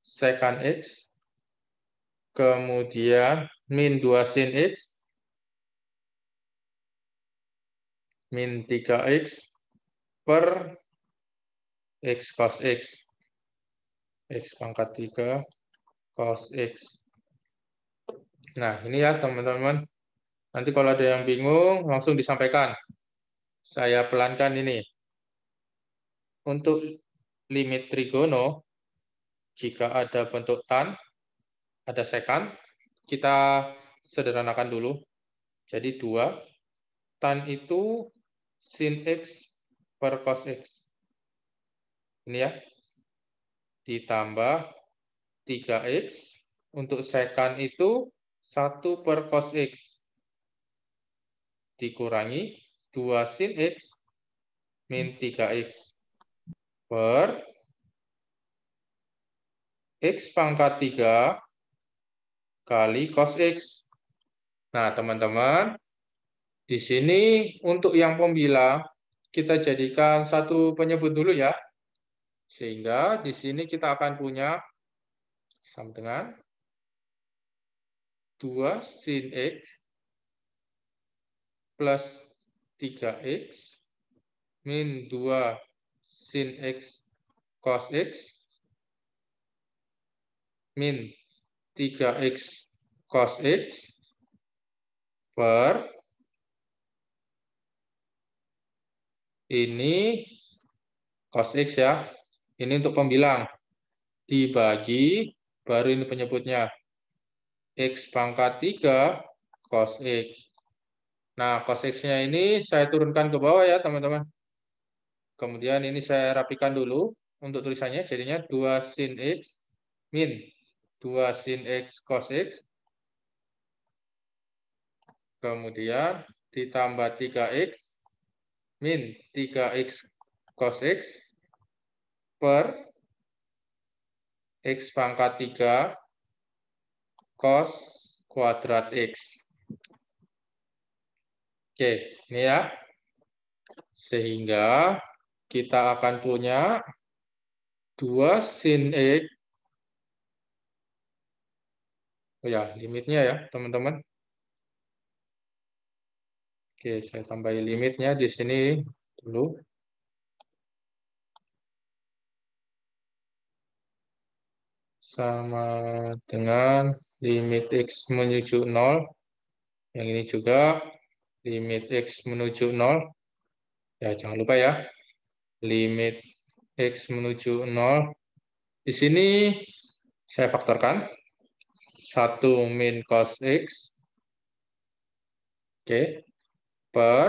secant X. Kemudian min 2 sin X. Min 3X per X cos X. X pangkat 3 cos X. Nah, ini ya teman-teman. Nanti kalau ada yang bingung, langsung disampaikan. Saya pelankan ini. Untuk limit trigono, jika ada bentuk tan, ada secant, kita sederhanakan dulu. Jadi 2, tan itu sin X per cos X. Ini ya. ditambah 3X. Untuk sekan itu 1 per cos X. Dikurangi 2 sin X min 3X. Per X pangkat 3 kali cos X. Nah, teman-teman, di sini untuk yang pembilang, kita jadikan satu penyebut dulu ya. Sehingga di sini kita akan punya sama dengan 2 sin X plus 3X min 2 sin X cos X min 3X cos X per ini cos X ya. Ini untuk pembilang. Dibagi, baru ini penyebutnya. X pangkat 3 cos X. Nah, cos X-nya ini saya turunkan ke bawah ya, teman-teman. Kemudian ini saya rapikan dulu untuk tulisannya. Jadinya 2 sin X min 2 sin X cos X. Kemudian ditambah 3X min 3X cos X per X pangkat 3 cos kuadrat X. Oke, ini ya. Sehingga kita akan punya 2 sin X. Oh ya, limitnya ya, teman-teman. Oke, saya tambahin limitnya di sini dulu. Sama dengan limit X menuju 0. Yang ini juga limit X menuju 0. Ya, jangan lupa ya. Limit X menuju 0. Di sini saya faktorkan. 1 min cos X. Oke. Per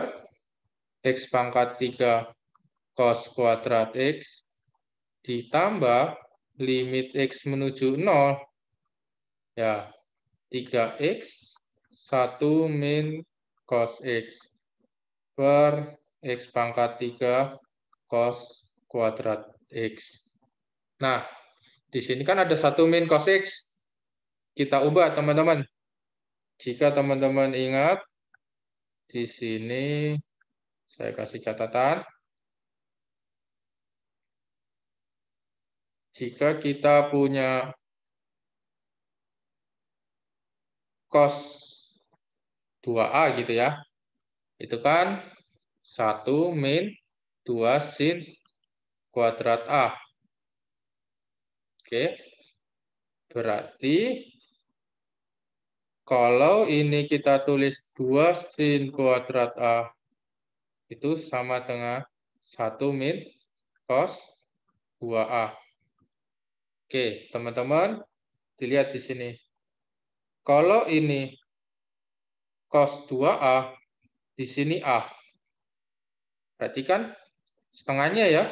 X pangkat 3 cos kuadrat X. Ditambah limit X menuju 0. Ya, 3X 1 min cos X per X pangkat 3 cos kuadrat X. Nah, di sini kan ada 1 min cos X. Kita ubah, teman-teman. Jika teman-teman ingat, di sini saya kasih catatan. Jika kita punya cos 2A gitu ya, itu kan 1 min 2 sin kuadrat A. Oke. Berarti kalau ini kita tulis 2 sin kuadrat A itu sama dengan 1 min cos 2A. Oke, teman-teman, dilihat di sini. Kalau ini cos 2A, di sini A. Berarti kan setengahnya ya.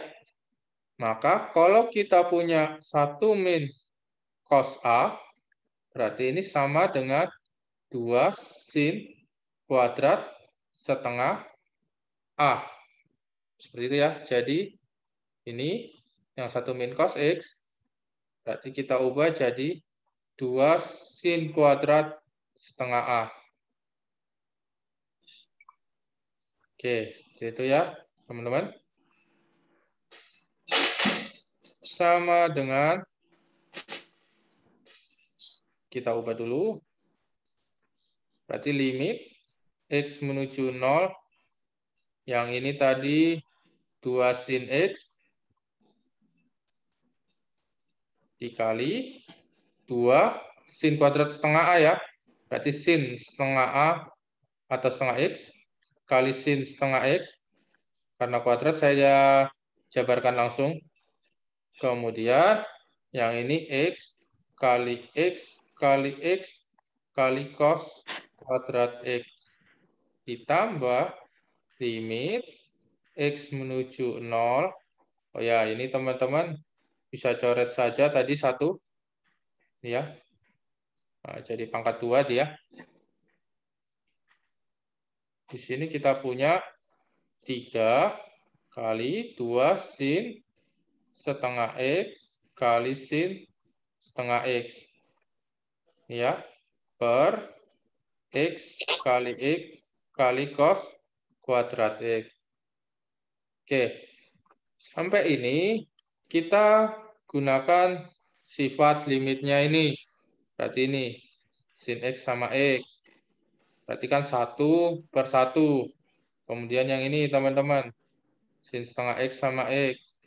Maka kalau kita punya 1 min cos A, berarti ini sama dengan 2 sin kuadrat setengah A. Seperti itu ya. Jadi ini yang 1 min cos X, berarti kita ubah jadi 2 sin kuadrat setengah A. Oke, seperti itu ya, teman-teman. Sama dengan, kita ubah dulu. Berarti limit X menuju 0. Yang ini tadi 2 sin X dikali 2 sin kuadrat setengah A ya. Berarti sin setengah A atau setengah X kali sin setengah X. Karena kuadrat saya jabarkan langsung. Kemudian yang ini X kali X kali X kali cos kuadrat X. Ditambah limit X menuju 0. Oh ya, ini teman-teman Bisa coret saja tadi 1. Ya. Nah, jadi pangkat 2 dia. Di sini kita punya 3 kali 2 sin setengah X kali sin setengah X. Ya. Per X kali cos kuadrat X. Oke. Sampai ini kita gunakan sifat limitnya ini. Berarti ini sin X sama X. Berarti kan 1/1. Kemudian yang ini teman-teman. Sin setengah X sama X.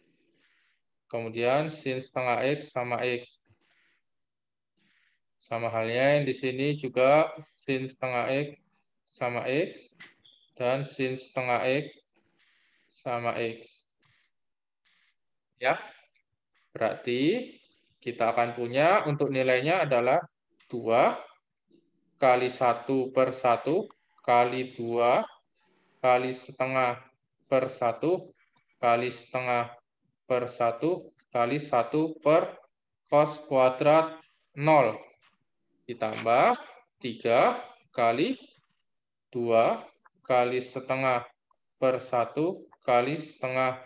Kemudian sin setengah X sama X. Sama halnya yang di sini juga sin setengah X sama X. Dan sin setengah X sama X. Ya. Berarti kita akan punya untuk nilainya adalah 2 kali 1/1 kali 2 kali setengah per 1 kali setengah per 1 kali 1 per cos kuadrat 0 ditambah 3 kali 2 kali setengah per 1 kali setengah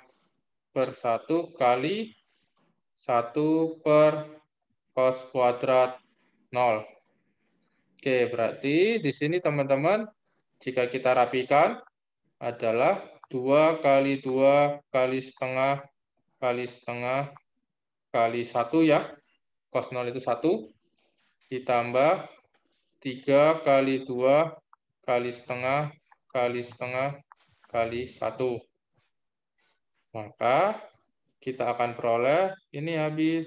per 1 kali 1 per cos kuadrat 0. Oke, berarti di sini teman-teman, jika kita rapikan, adalah 2 kali 2 kali setengah kali 1 ya. Cos 0 itu 1. Ditambah 3 kali 2 kali setengah kali 1. Maka kita akan peroleh ini habis,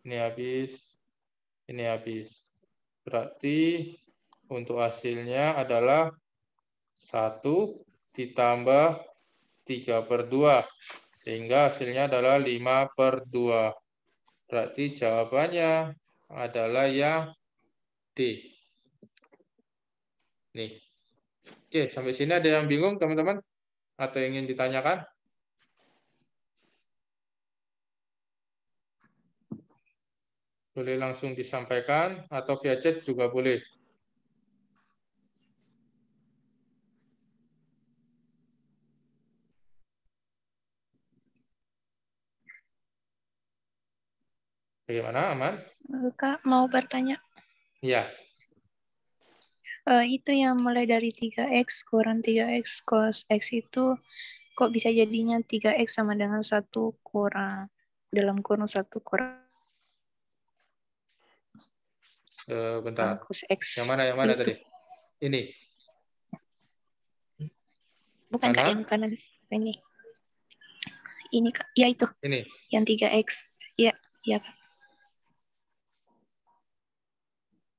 ini habis, ini habis. Berarti untuk hasilnya adalah 1 ditambah 3/2. Sehingga hasilnya adalah 5/2. Berarti jawabannya adalah yang D. Nih. Oke, sampai sini ada yang bingung teman-teman? Atau ingin ditanyakan? Boleh langsung disampaikan atau via chat juga boleh. Bagaimana, Aman? Kak, mau bertanya. Ya. Itu yang mulai dari 3X kurang 3X cos X itu kok bisa jadinya 3X sama dengan 1 kurang dalam kurung 1 kurang Bentar. cos X. Yang mana itu. tadi? Ini. Bukan Kak, yang kanan. Ini Kak, ya itu. Ini. Yang 3X. Ya, ya Kak.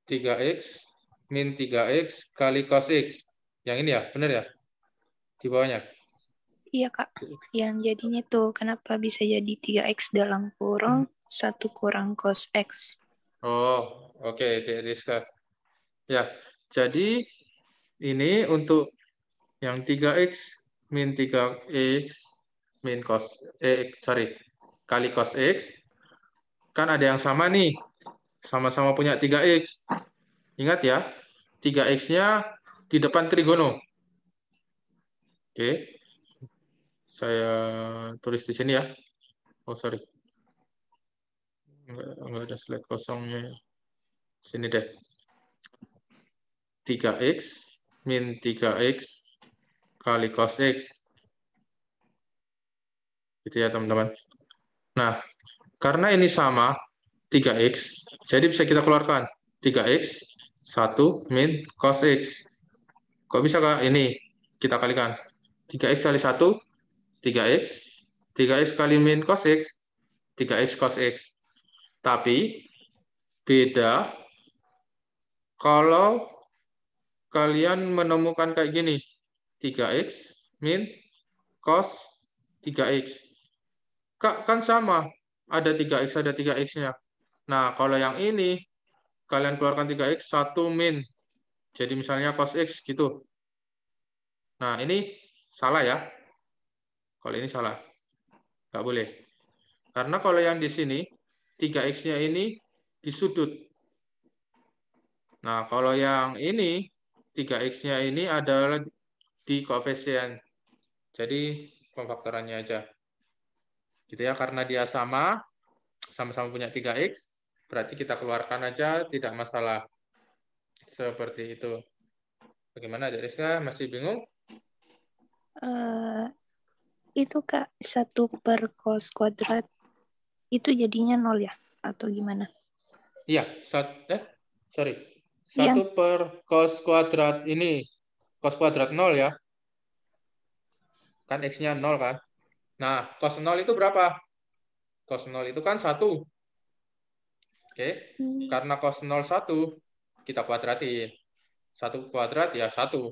3X min 3X kali cos X. Yang ini ya, benar ya? Di bawahnya. Iya Kak. Yang jadinya tuh kenapa bisa jadi 3X dalam kurung 1 kurang cos X. Oh, oke, Rizka. Ya, jadi ini untuk yang 3X min 3X min cos kali cos X kan ada yang sama nih. Sama-sama punya 3X. Ingat ya, 3X-nya di depan trigono. Oke. Saya tulis di sini ya. Oh, sorry. Enggak ada slide kosongnya. Sini deh. 3X min 3X kali cos X. Gitu ya, teman-teman. Nah, karena ini sama, 3X, jadi bisa kita keluarkan. 3X, 1 min cos X. Kok bisa, Kak? Ini kita kalikan. 3X kali 1, 3X. 3X kali min cos X, 3X cos X. Tapi, beda kalau kalian menemukan kayak gini. 3X min cos 3X. Kak, kan sama. Ada 3X, ada 3X-nya. Nah, kalau yang ini, kalian keluarkan 3X, 1 min. Jadi misalnya cos X gitu. Nah, ini salah ya. Kalau ini salah. Nggak boleh. Karena kalau yang di sini, 3X-nya ini di sudut. Nah, kalau yang ini, 3X-nya ini adalah di koefisien. Jadi, pemfaktorannya aja. Gitu ya, karena dia sama-sama punya 3X, berarti kita keluarkan aja, tidak masalah. Seperti itu. Bagaimana, Adik Rizka? Masih bingung? Itu Kak, 1 per cos kuadrat, itu jadinya 0 ya? Atau gimana? Iya, sorry. Yang 1 per cos kuadrat ini, cos kuadrat 0 ya. Kan X-nya 0 kan? Nah, cos 0 itu berapa? Cos 0 itu kan 1. Oke, karena cos 0 1, kita kuadratin. 1 kuadrat ya 1.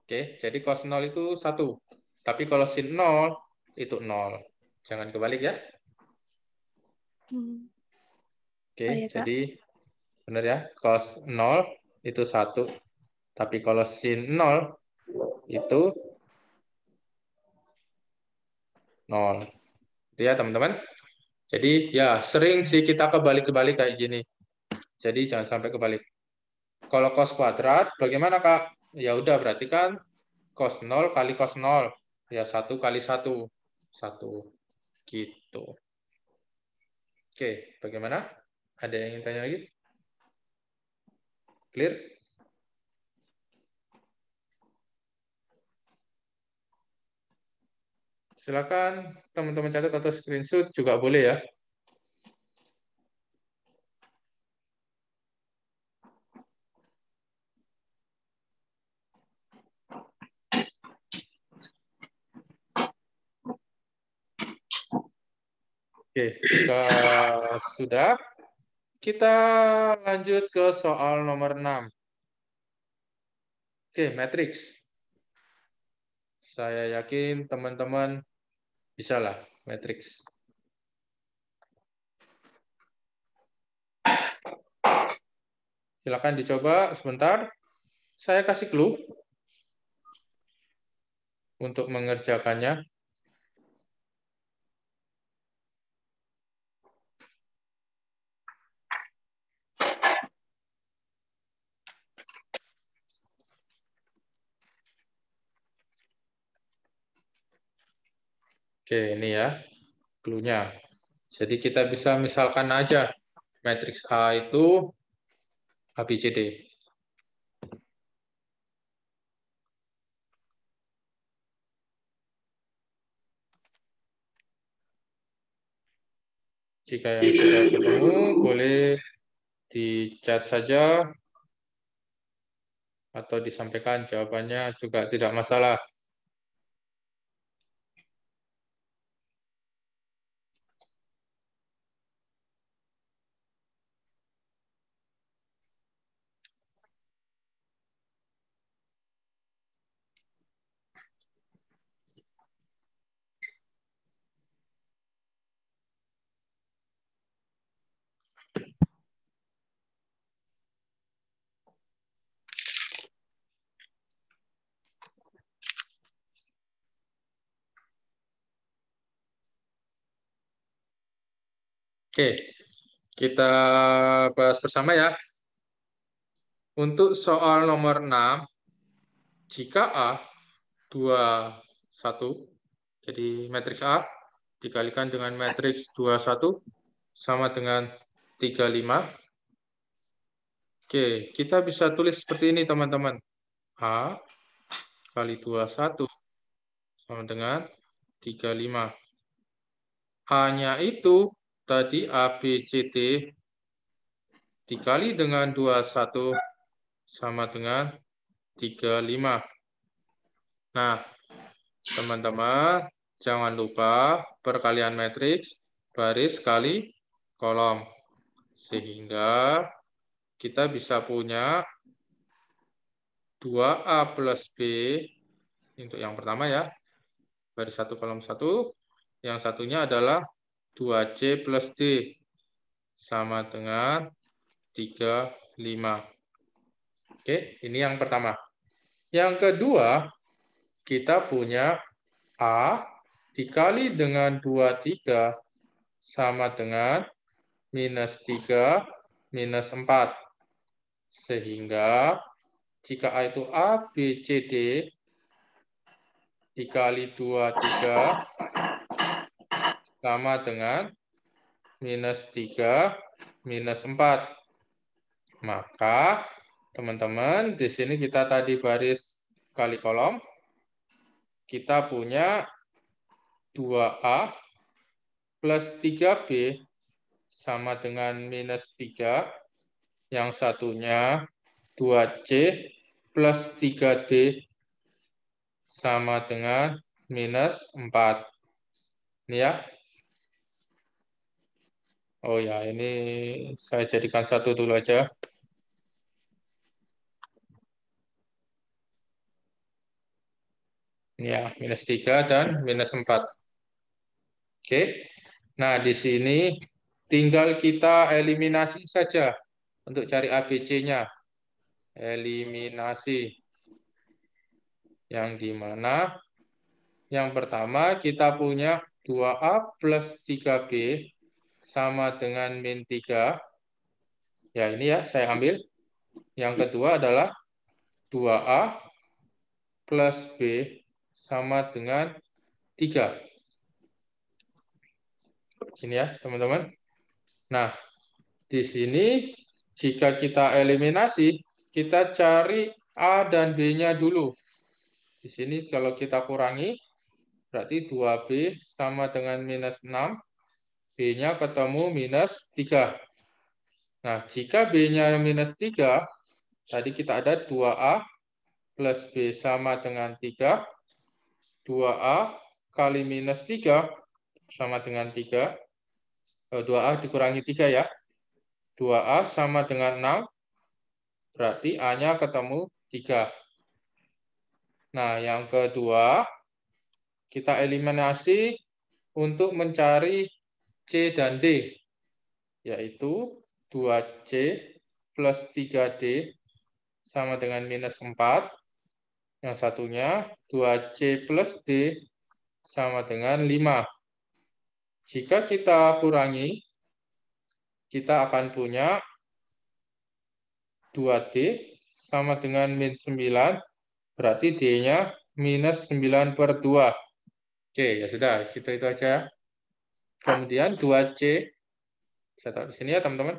Oke, jadi cos 0 itu 1. Tapi kalau sin 0, itu 0. Jangan kebalik ya. Oke, Oh ya, Kak. jadi benar ya, cos 0 itu 1. Tapi kalau sin 0 itu 0. Itu ya teman-teman. Jadi ya sering sih kita kebalik-kebalik kayak gini. Jadi jangan sampai kebalik. Kalau cos kuadrat bagaimana Kak? Ya udah berarti kan cos 0 kali cos 0. Ya 1 kali 1. 1. Gitu. Oke, bagaimana? Ada yang ingin tanya lagi? Clear? Silakan teman-teman catat atau screenshot juga boleh ya. Oke, jika sudah, kita lanjut ke soal nomor 6. Oke, matriks. Saya yakin teman-teman bisa lah matriks. Silakan dicoba sebentar. Saya kasih clue untuk mengerjakannya. Oke, ini ya clue-nya. Jadi kita bisa misalkan aja matriks A itu ABCD. Jika yang sudah ketemu, boleh di chat saja atau disampaikan jawabannya juga tidak masalah. Oke, kita bahas bersama ya. Untuk soal nomor 6, jika A 21, jadi matriks A dikalikan dengan matriks 21 sama dengan 35. Oke, kita bisa tulis seperti ini teman-teman. A kali 21 sama dengan 35. A-nya itu tadi ABCD dikali dengan 21 sama dengan 35. Nah, teman-teman, jangan lupa perkalian matriks baris kali kolom. Sehingga kita bisa punya 2A plus B untuk yang pertama ya. Baris 1 kolom 1. Yang satunya adalah 2C plus D sama dengan 35. Oke, ini yang pertama. Yang kedua, kita punya A dikali dengan 23 sama dengan minus 3 minus 4. Sehingga jika A itu A, B, C, D dikali 23 sama dengan minus 3 minus 4. Maka teman-teman di sini kita tadi baris kali kolom. Kita punya 2A plus 3B sama dengan minus 3. Yang satunya 2C plus 3D sama dengan minus 4. Ini ya. Oh ya, ini saya jadikan satu dulu aja. Ini ya, minus 3 dan minus 4. Oke. Nah, di sini tinggal kita eliminasi saja untuk cari ABC-nya. Eliminasi. Yang dimana yang pertama kita punya 2A plus 3B sama dengan min 3. Ya, ini ya, saya ambil. Yang kedua adalah 2A plus B sama dengan 3. Ini ya, teman-teman. Nah, di sini jika kita eliminasi, kita cari A dan B-nya dulu. Di sini kalau kita kurangi, berarti 2B sama dengan minus 6. B-nya ketemu minus 3. Nah, jika B-nya minus 3, tadi kita ada 2A plus B sama dengan 3. 2A kali minus 3 sama dengan 3. 2A dikurangi 3 ya. 2A sama dengan 6. Berarti A-nya ketemu 3. Nah, yang kedua, kita eliminasi untuk mencari C dan D. Yaitu 2C plus 3D sama dengan minus 4. Yang satunya 2C plus D sama dengan 5. Jika kita kurangi, kita akan punya 2D sama dengan min 9. Berarti D-nya minus 9/2. Oke, ya sudah. Kita itu aja. Kemudian 2C. Saya taruh di sini ya, teman-teman.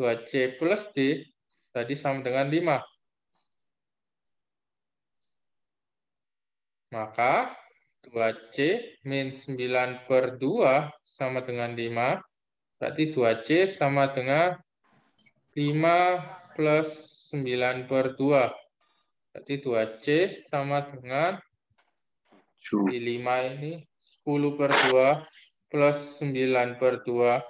2C plus D tadi sama dengan 5. Maka 2C min 9/2 sama dengan 5. Berarti 2C sama dengan 5 plus 9/2. Berarti 2C sama dengan di 5 ini 10/2 plus 9/2.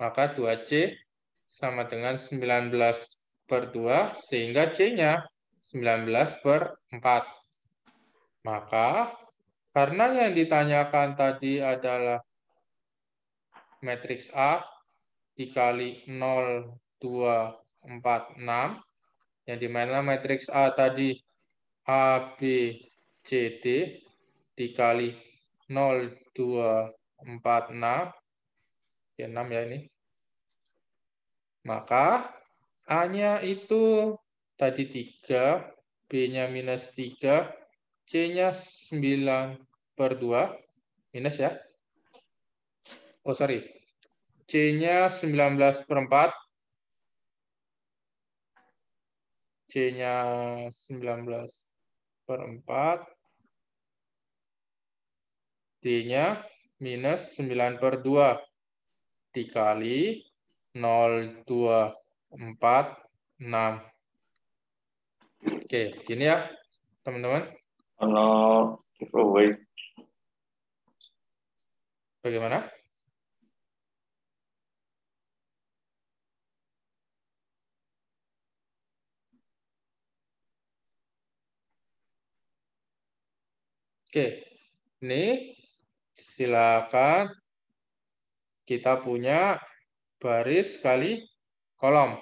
Maka 2C sama dengan 19/2. Sehingga C-nya 19/4. Maka karena yang ditanyakan tadi adalah matriks A dikali 0, 2, 4, 6. Yang dimana matriks A tadi A, B, C, D dikali 0, 2, 4, 6. Ya, 6 ya ini. Maka A-nya itu tadi 3, B-nya minus 3, C-nya 9/2. Minus ya. Oh, sorry. C-nya 19/4. C-nya 19/4. D-nya minus 9/2. Dikali 0, 2, 4, 6. Oke, gini ya, teman-teman. Kalau giveaway. Bagaimana? Oke, ini silakan kita punya baris kali kolom.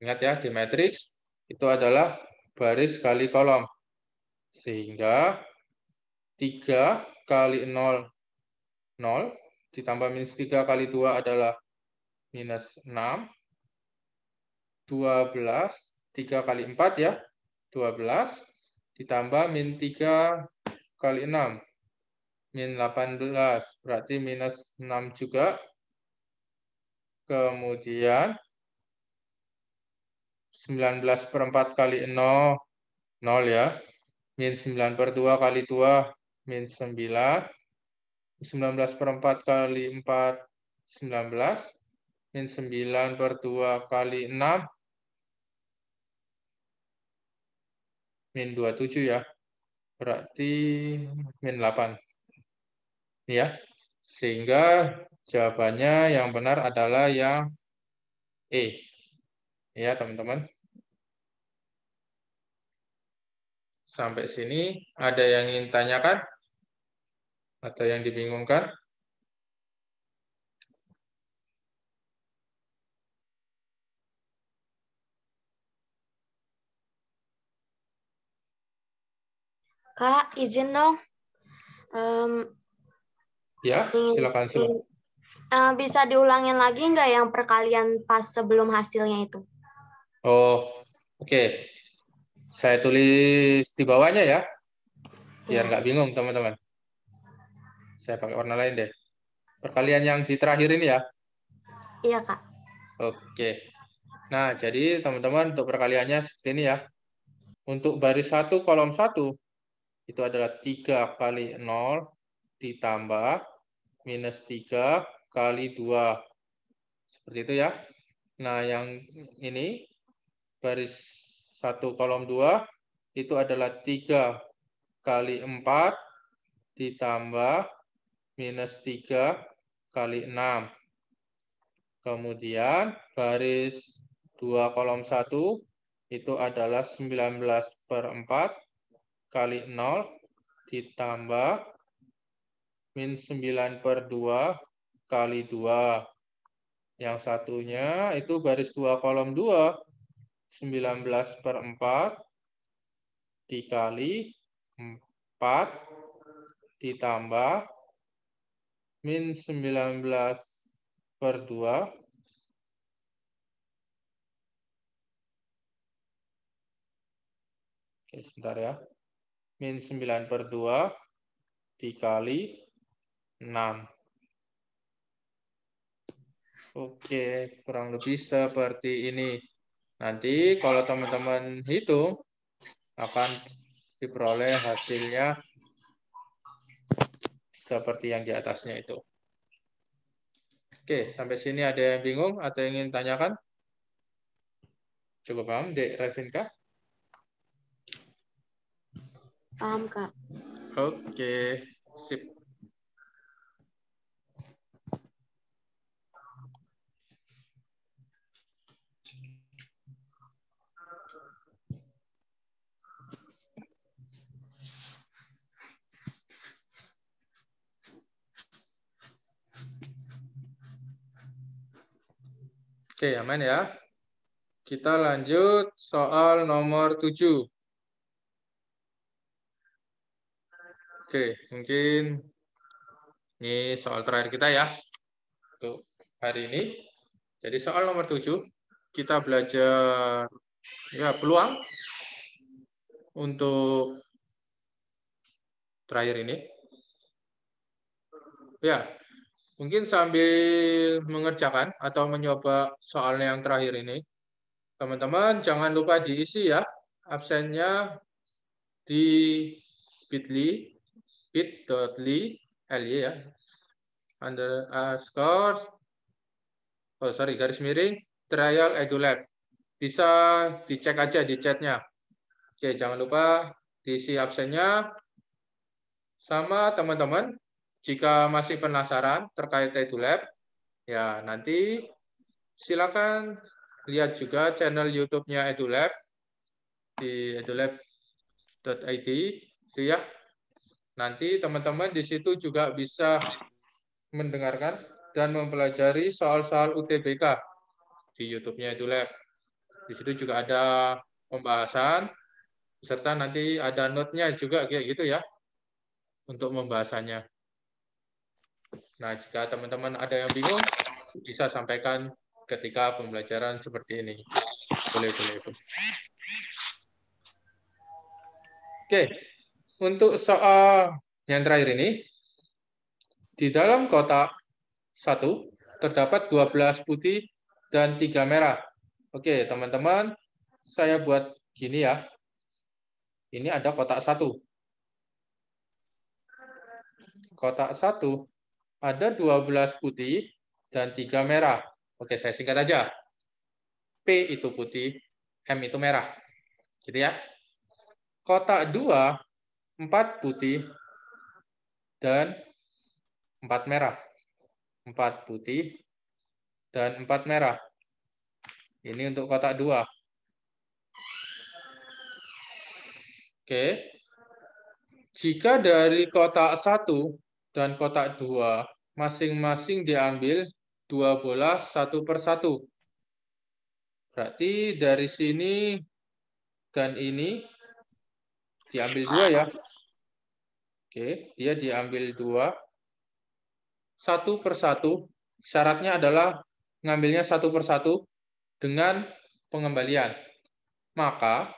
Ingat ya, di matriks itu adalah baris kali kolom. Sehingga 3 kali 0, 0. Ditambah minus 3 kali 2 adalah minus 6. 12, 3 kali 4 ya, 12. Ditambah min 3 kali 6, min 18. Berarti minus 6 juga. Kemudian 19/4 kali 0, 0 ya. Min 9/2 kali 2, min 9. 19/4 kali 4, 19. Min 9/2 kali 6, min 27 ya. Berarti min 8. Ya. Sehingga jawabannya yang benar adalah yang E. Ya, teman-teman. Sampai sini ada yang ingin tanyakan? Atau yang dibingungkan? Kak, izin dong. Ya, silakan. Bisa diulangin lagi nggak yang perkalian pas sebelum hasilnya itu? Oh, oke. Saya tulis di bawahnya ya, biar nggak bingung teman-teman. Saya pakai warna lain deh. Perkalian yang di terakhir ini ya. Iya, Kak. Oke. Nah, jadi teman-teman untuk perkaliannya seperti ini ya. Untuk baris 1 kolom 1 itu adalah 3 kali 0 ditambah minus 3 kali 2. Seperti itu ya. Nah, yang ini baris 1 kolom 2 itu adalah 3 kali 4 ditambah minus 3 kali 6. Kemudian baris 2 kolom 1 itu adalah 19/4 kali 0 ditambah min 9/2 kali 2. Yang satunya itu baris 2 kolom 2, 19/4 dikali 4 ditambah min 19/2 oke, sebentar ya. Min 9/2 dikali 6. Oke, kurang lebih seperti ini. Nanti kalau teman-teman hitung, akan diperoleh hasilnya seperti yang di atasnya itu. Oke, sampai sini ada yang bingung atau yang ingin tanyakan? Coba paham, Dek Revinka? Paham, Kak. Oke, sip. Oke, aman ya. Kita lanjut soal nomor 7. Oke, mungkin ini soal terakhir kita ya untuk hari ini. Jadi soal nomor 7, kita belajar ya peluang untuk terakhir ini. Ya, mungkin sambil mengerjakan atau mencoba soalnya yang terakhir ini, teman-teman jangan lupa diisi ya absennya di bit.ly ya, garis miring trial edulab. Bisa dicek aja di chatnya. Oke, jangan lupa diisi absennya. Sama teman-teman, jika masih penasaran terkait edulab, ya nanti silakan lihat juga channel YouTube-nya edulab di edulab.id itu ya. Nanti teman-teman di situ juga bisa mendengarkan dan mempelajari soal-soal UTBK di YouTube-nya edulab. Di situ juga ada pembahasan, serta nanti ada note-nya juga kayak gitu ya. untuk pembahasannya. Nah, jika teman-teman ada yang bingung, bisa sampaikan ketika pembelajaran seperti ini. Boleh. Oke, untuk soal yang terakhir ini, di dalam kotak 1 terdapat 12 putih dan 3 merah. Oke, teman-teman, saya buat gini ya. Ini ada kotak 1. Kotak 1 ada 12 putih dan 3 merah. Oke, saya singkat aja. P itu putih, M itu merah. Gitu ya. Kotak 2, 4 putih dan 4 merah. 4 putih dan 4 merah. Ini untuk kotak 2. Oke. Jika dari kotak 1 dan kotak 2 masing-masing diambil 2 bola 1 per 1. Berarti dari sini dan ini diambil 2 ya. Oke, dia diambil 2. 1 per 1. Syaratnya adalah ngambilnya 1 per 1 dengan pengembalian. Maka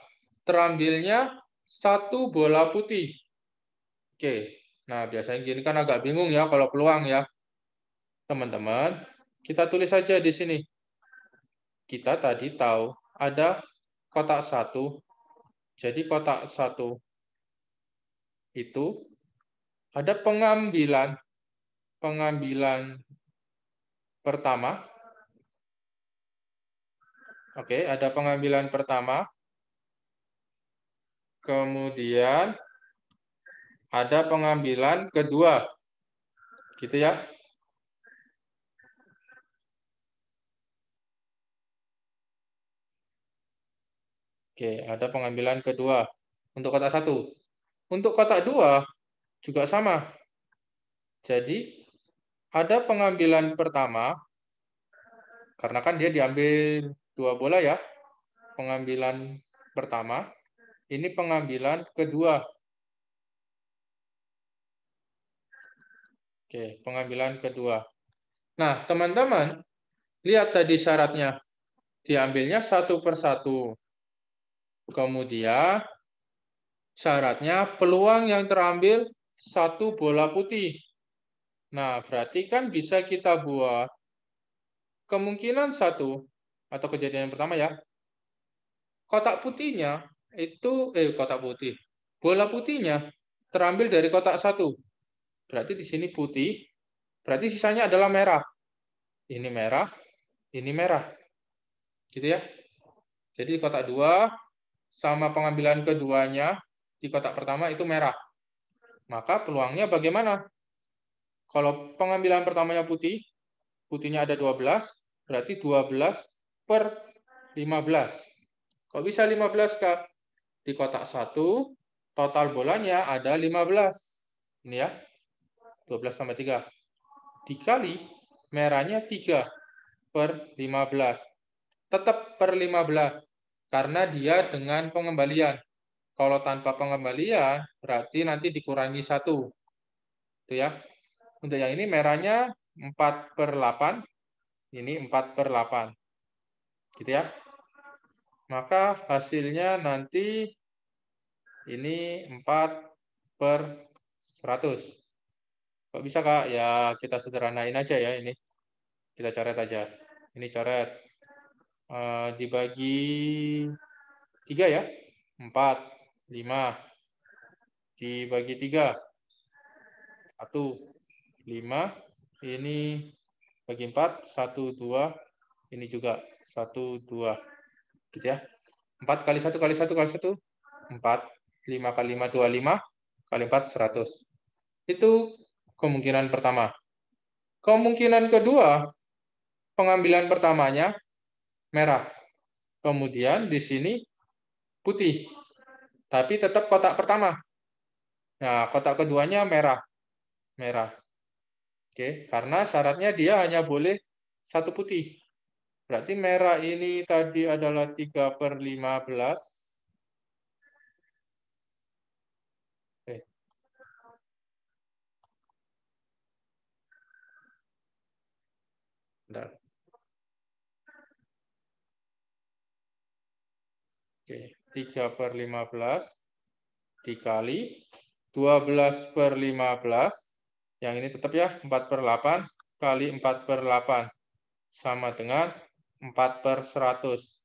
terambilnya 1 bola putih. Oke, nah biasanya gini kan agak bingung ya kalau peluang ya. Teman-teman, kita tulis saja di sini. Kita tadi tahu ada kotak 1. Jadi kotak 1 itu ada pengambilan pertama. Oke, ada pengambilan pertama. Kemudian ada pengambilan kedua. Gitu ya. Oke, ada pengambilan kedua untuk kotak 1. Untuk kotak 2 juga sama. Jadi ada pengambilan pertama, karena kan dia diambil 2 bola ya. Pengambilan pertama, ini pengambilan kedua. Oke, pengambilan kedua. Nah, teman-teman, lihat tadi syaratnya. Diambilnya 1 per 1. Kemudian, syaratnya peluang yang terambil 1 bola putih. Nah, berarti kan bisa kita buat kemungkinan 1, atau kejadian yang pertama ya, kotak putihnya itu, kotak putih. Bola putihnya terambil dari kotak 1. Berarti di sini putih, berarti sisanya adalah merah. Ini merah, ini merah. Gitu ya. Jadi kotak 2 sama pengambilan keduanya di kotak pertama itu merah. Maka peluangnya bagaimana? Kalau pengambilan pertamanya putih, putihnya ada 12, berarti 12 per 15. Kok bisa 15, Kak? Di kotak 1, total bolanya ada 15. Ini ya, 12 tambah 3. Dikali merahnya 3 per 15. Tetap per 15, karena dia dengan pengembalian. Kalau tanpa pengembalian, berarti nanti dikurangi 1. Itu ya. Untuk yang ini merahnya 4 per 8. Ini 4 per 8. Gitu ya. Maka hasilnya nanti ini 4 per 100. Kok bisa, Kak? Ya, kita sederhanain aja ya ini. Kita coret aja. Ini coret. Dibagi 3 ya. 4, 5. Dibagi 3. 1, 5. Ini bagi 4, 1, 2. Ini juga 1, 2. Gitu ya. 4 kali 1 kali 1 kali 1. 4. 5 kali 5, 25. Kali 4, 100. Itu kemungkinan pertama. Kemungkinan kedua, pengambilan pertamanya merah. Kemudian di sini putih. Tapi tetap kotak pertama. Nah, kotak keduanya merah. Merah. Oke, karena syaratnya dia hanya boleh 1 putih. Berarti merah ini tadi adalah 3 per 15. Bentar. Oke, 3/15 dikali 12/15. Yang ini tetap ya, 4/8 kali 4/8. Sama dengan 4/100.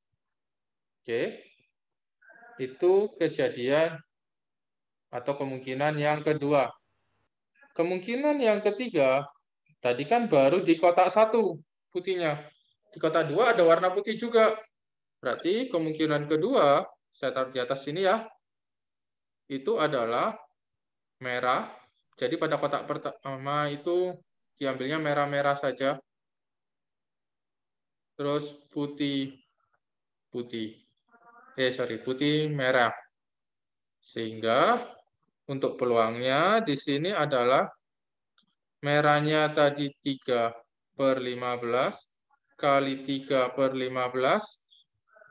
Oke. Itu kejadian atau kemungkinan yang kedua. Kemungkinan yang ketiga, tadi kan baru di kotak 1 putihnya. Di kotak 2 ada warna putih juga. Berarti kemungkinan kedua, saya taruh di atas sini ya, itu adalah merah. Jadi pada kotak pertama itu diambilnya merah-merah saja. Terus putih merah. Sehingga untuk peluangnya di sini adalah merahnya tadi 3/15 kali 3/15,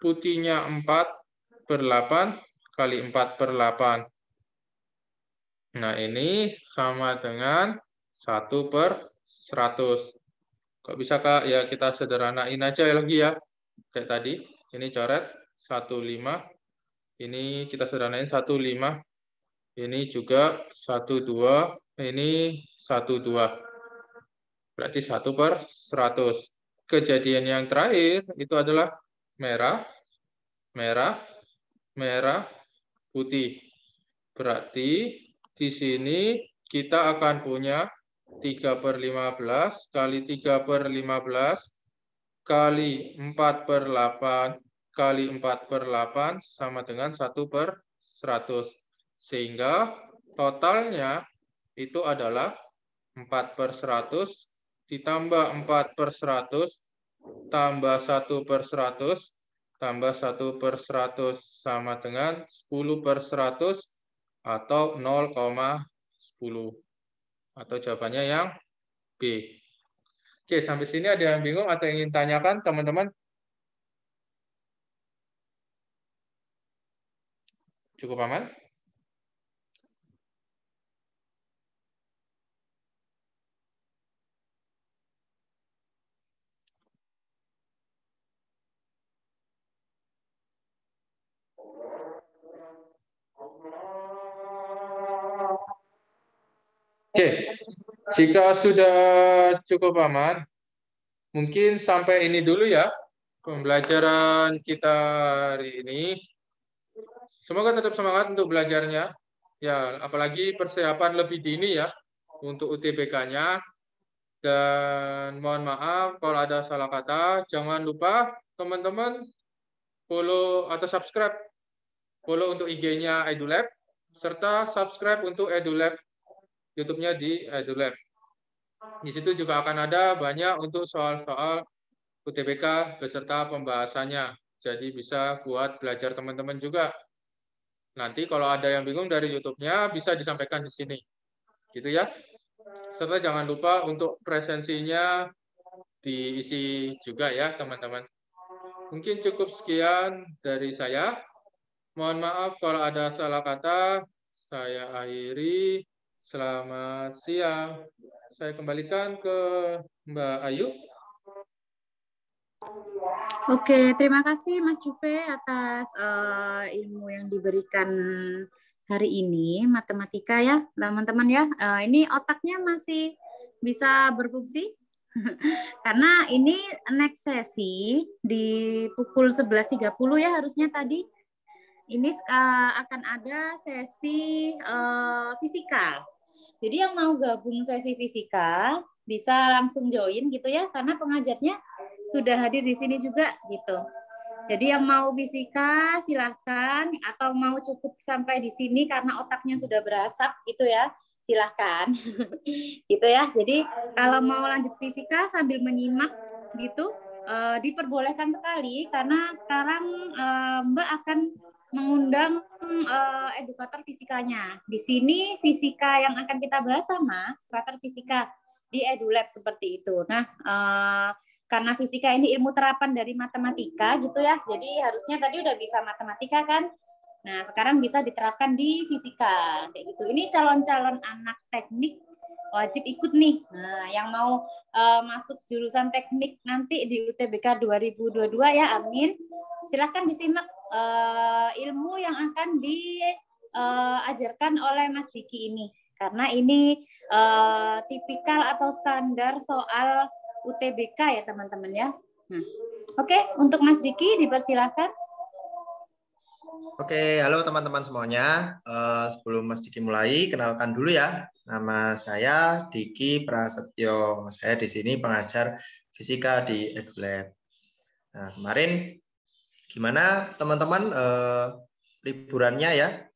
putihnya 4/8 kali 4/8. Nah, ini sama dengan 1/100. Kok bisa, Kak? Ya, kita sederhanain aja lagi ya. Kayak tadi, ini coret 15. Ini kita sederhanain 15. Ini juga 12. Ini 12. Berarti 1/100. Kejadian yang terakhir itu adalah merah, merah, merah, putih. Berarti di sini kita akan punya 3/15 kali 3/15 kali 4/8 kali 4/8 sama dengan 1/100. Sehingga totalnya itu adalah 4/100 ditambah 4/100 tambah 1/100 tambah 1/100 sama dengan 10/100 atau 0,10. Atau jawabannya yang B. Oke, sampai sini ada yang bingung atau ingin tanyakan, teman-teman? Cukup aman? Oke, jika sudah cukup aman, mungkin sampai ini dulu ya pembelajaran kita hari ini. Semoga tetap semangat untuk belajarnya. Ya, apalagi persiapan lebih dini ya untuk UTBK-nya. Dan mohon maaf kalau ada salah kata. Jangan lupa teman-teman follow atau subscribe. Follow untuk IG-nya EduLab serta subscribe untuk EduLab YouTube-nya di EduLab. Di situ juga akan ada banyak untuk soal-soal UTBK beserta pembahasannya. Jadi bisa buat belajar teman-teman juga. Nanti kalau ada yang bingung dari YouTube-nya bisa disampaikan di sini. Gitu ya. Serta jangan lupa untuk presensinya diisi juga ya, teman-teman. Mungkin cukup sekian dari saya. Mohon maaf kalau ada salah kata. Saya akhiri. Selamat siang. Saya kembalikan ke Mbak Ayu. Oke, terima kasih Mas Juve atas ilmu yang diberikan hari ini, matematika ya, teman-teman ya. Ini otaknya masih bisa berfungsi? Karena ini next sesi di pukul 11.30 ya harusnya tadi. Ini akan ada sesi fisika. Jadi yang mau gabung sesi fisika bisa langsung join gitu ya, karena pengajarnya sudah hadir di sini juga gitu. Jadi yang mau fisika silahkan, atau mau cukup sampai di sini karena otaknya sudah berasap gitu ya, silahkan. Gitu ya. Jadi kalau mau lanjut fisika sambil menyimak gitu, diperbolehkan sekali karena sekarang Mbak akan mengundang edukator fisikanya. Di sini fisika yang akan kita bahas sama edukator fisika di EduLab seperti itu. Nah, karena fisika ini ilmu terapan dari matematika gitu ya, jadi harusnya tadi udah bisa matematika kan. Nah, sekarang bisa diterapkan di fisika kayak gitu. Ini calon-calon anak teknik wajib ikut nih. Nah, yang mau masuk jurusan teknik nanti di UTBK 2022 ya, amin. Silahkan disimak ilmu yang akan diajarkan oleh Mas Diki ini. Karena ini tipikal atau standar soal UTBK ya teman-teman ya. Oke, untuk Mas Diki dipersilahkan. Oke, halo teman-teman semuanya. Sebelum Mas Diki mulai, kenalkan dulu ya. Nama saya Diki Prasetyo. Saya di sini pengajar fisika di EduLab. Nah, kemarin gimana teman-teman liburannya ya?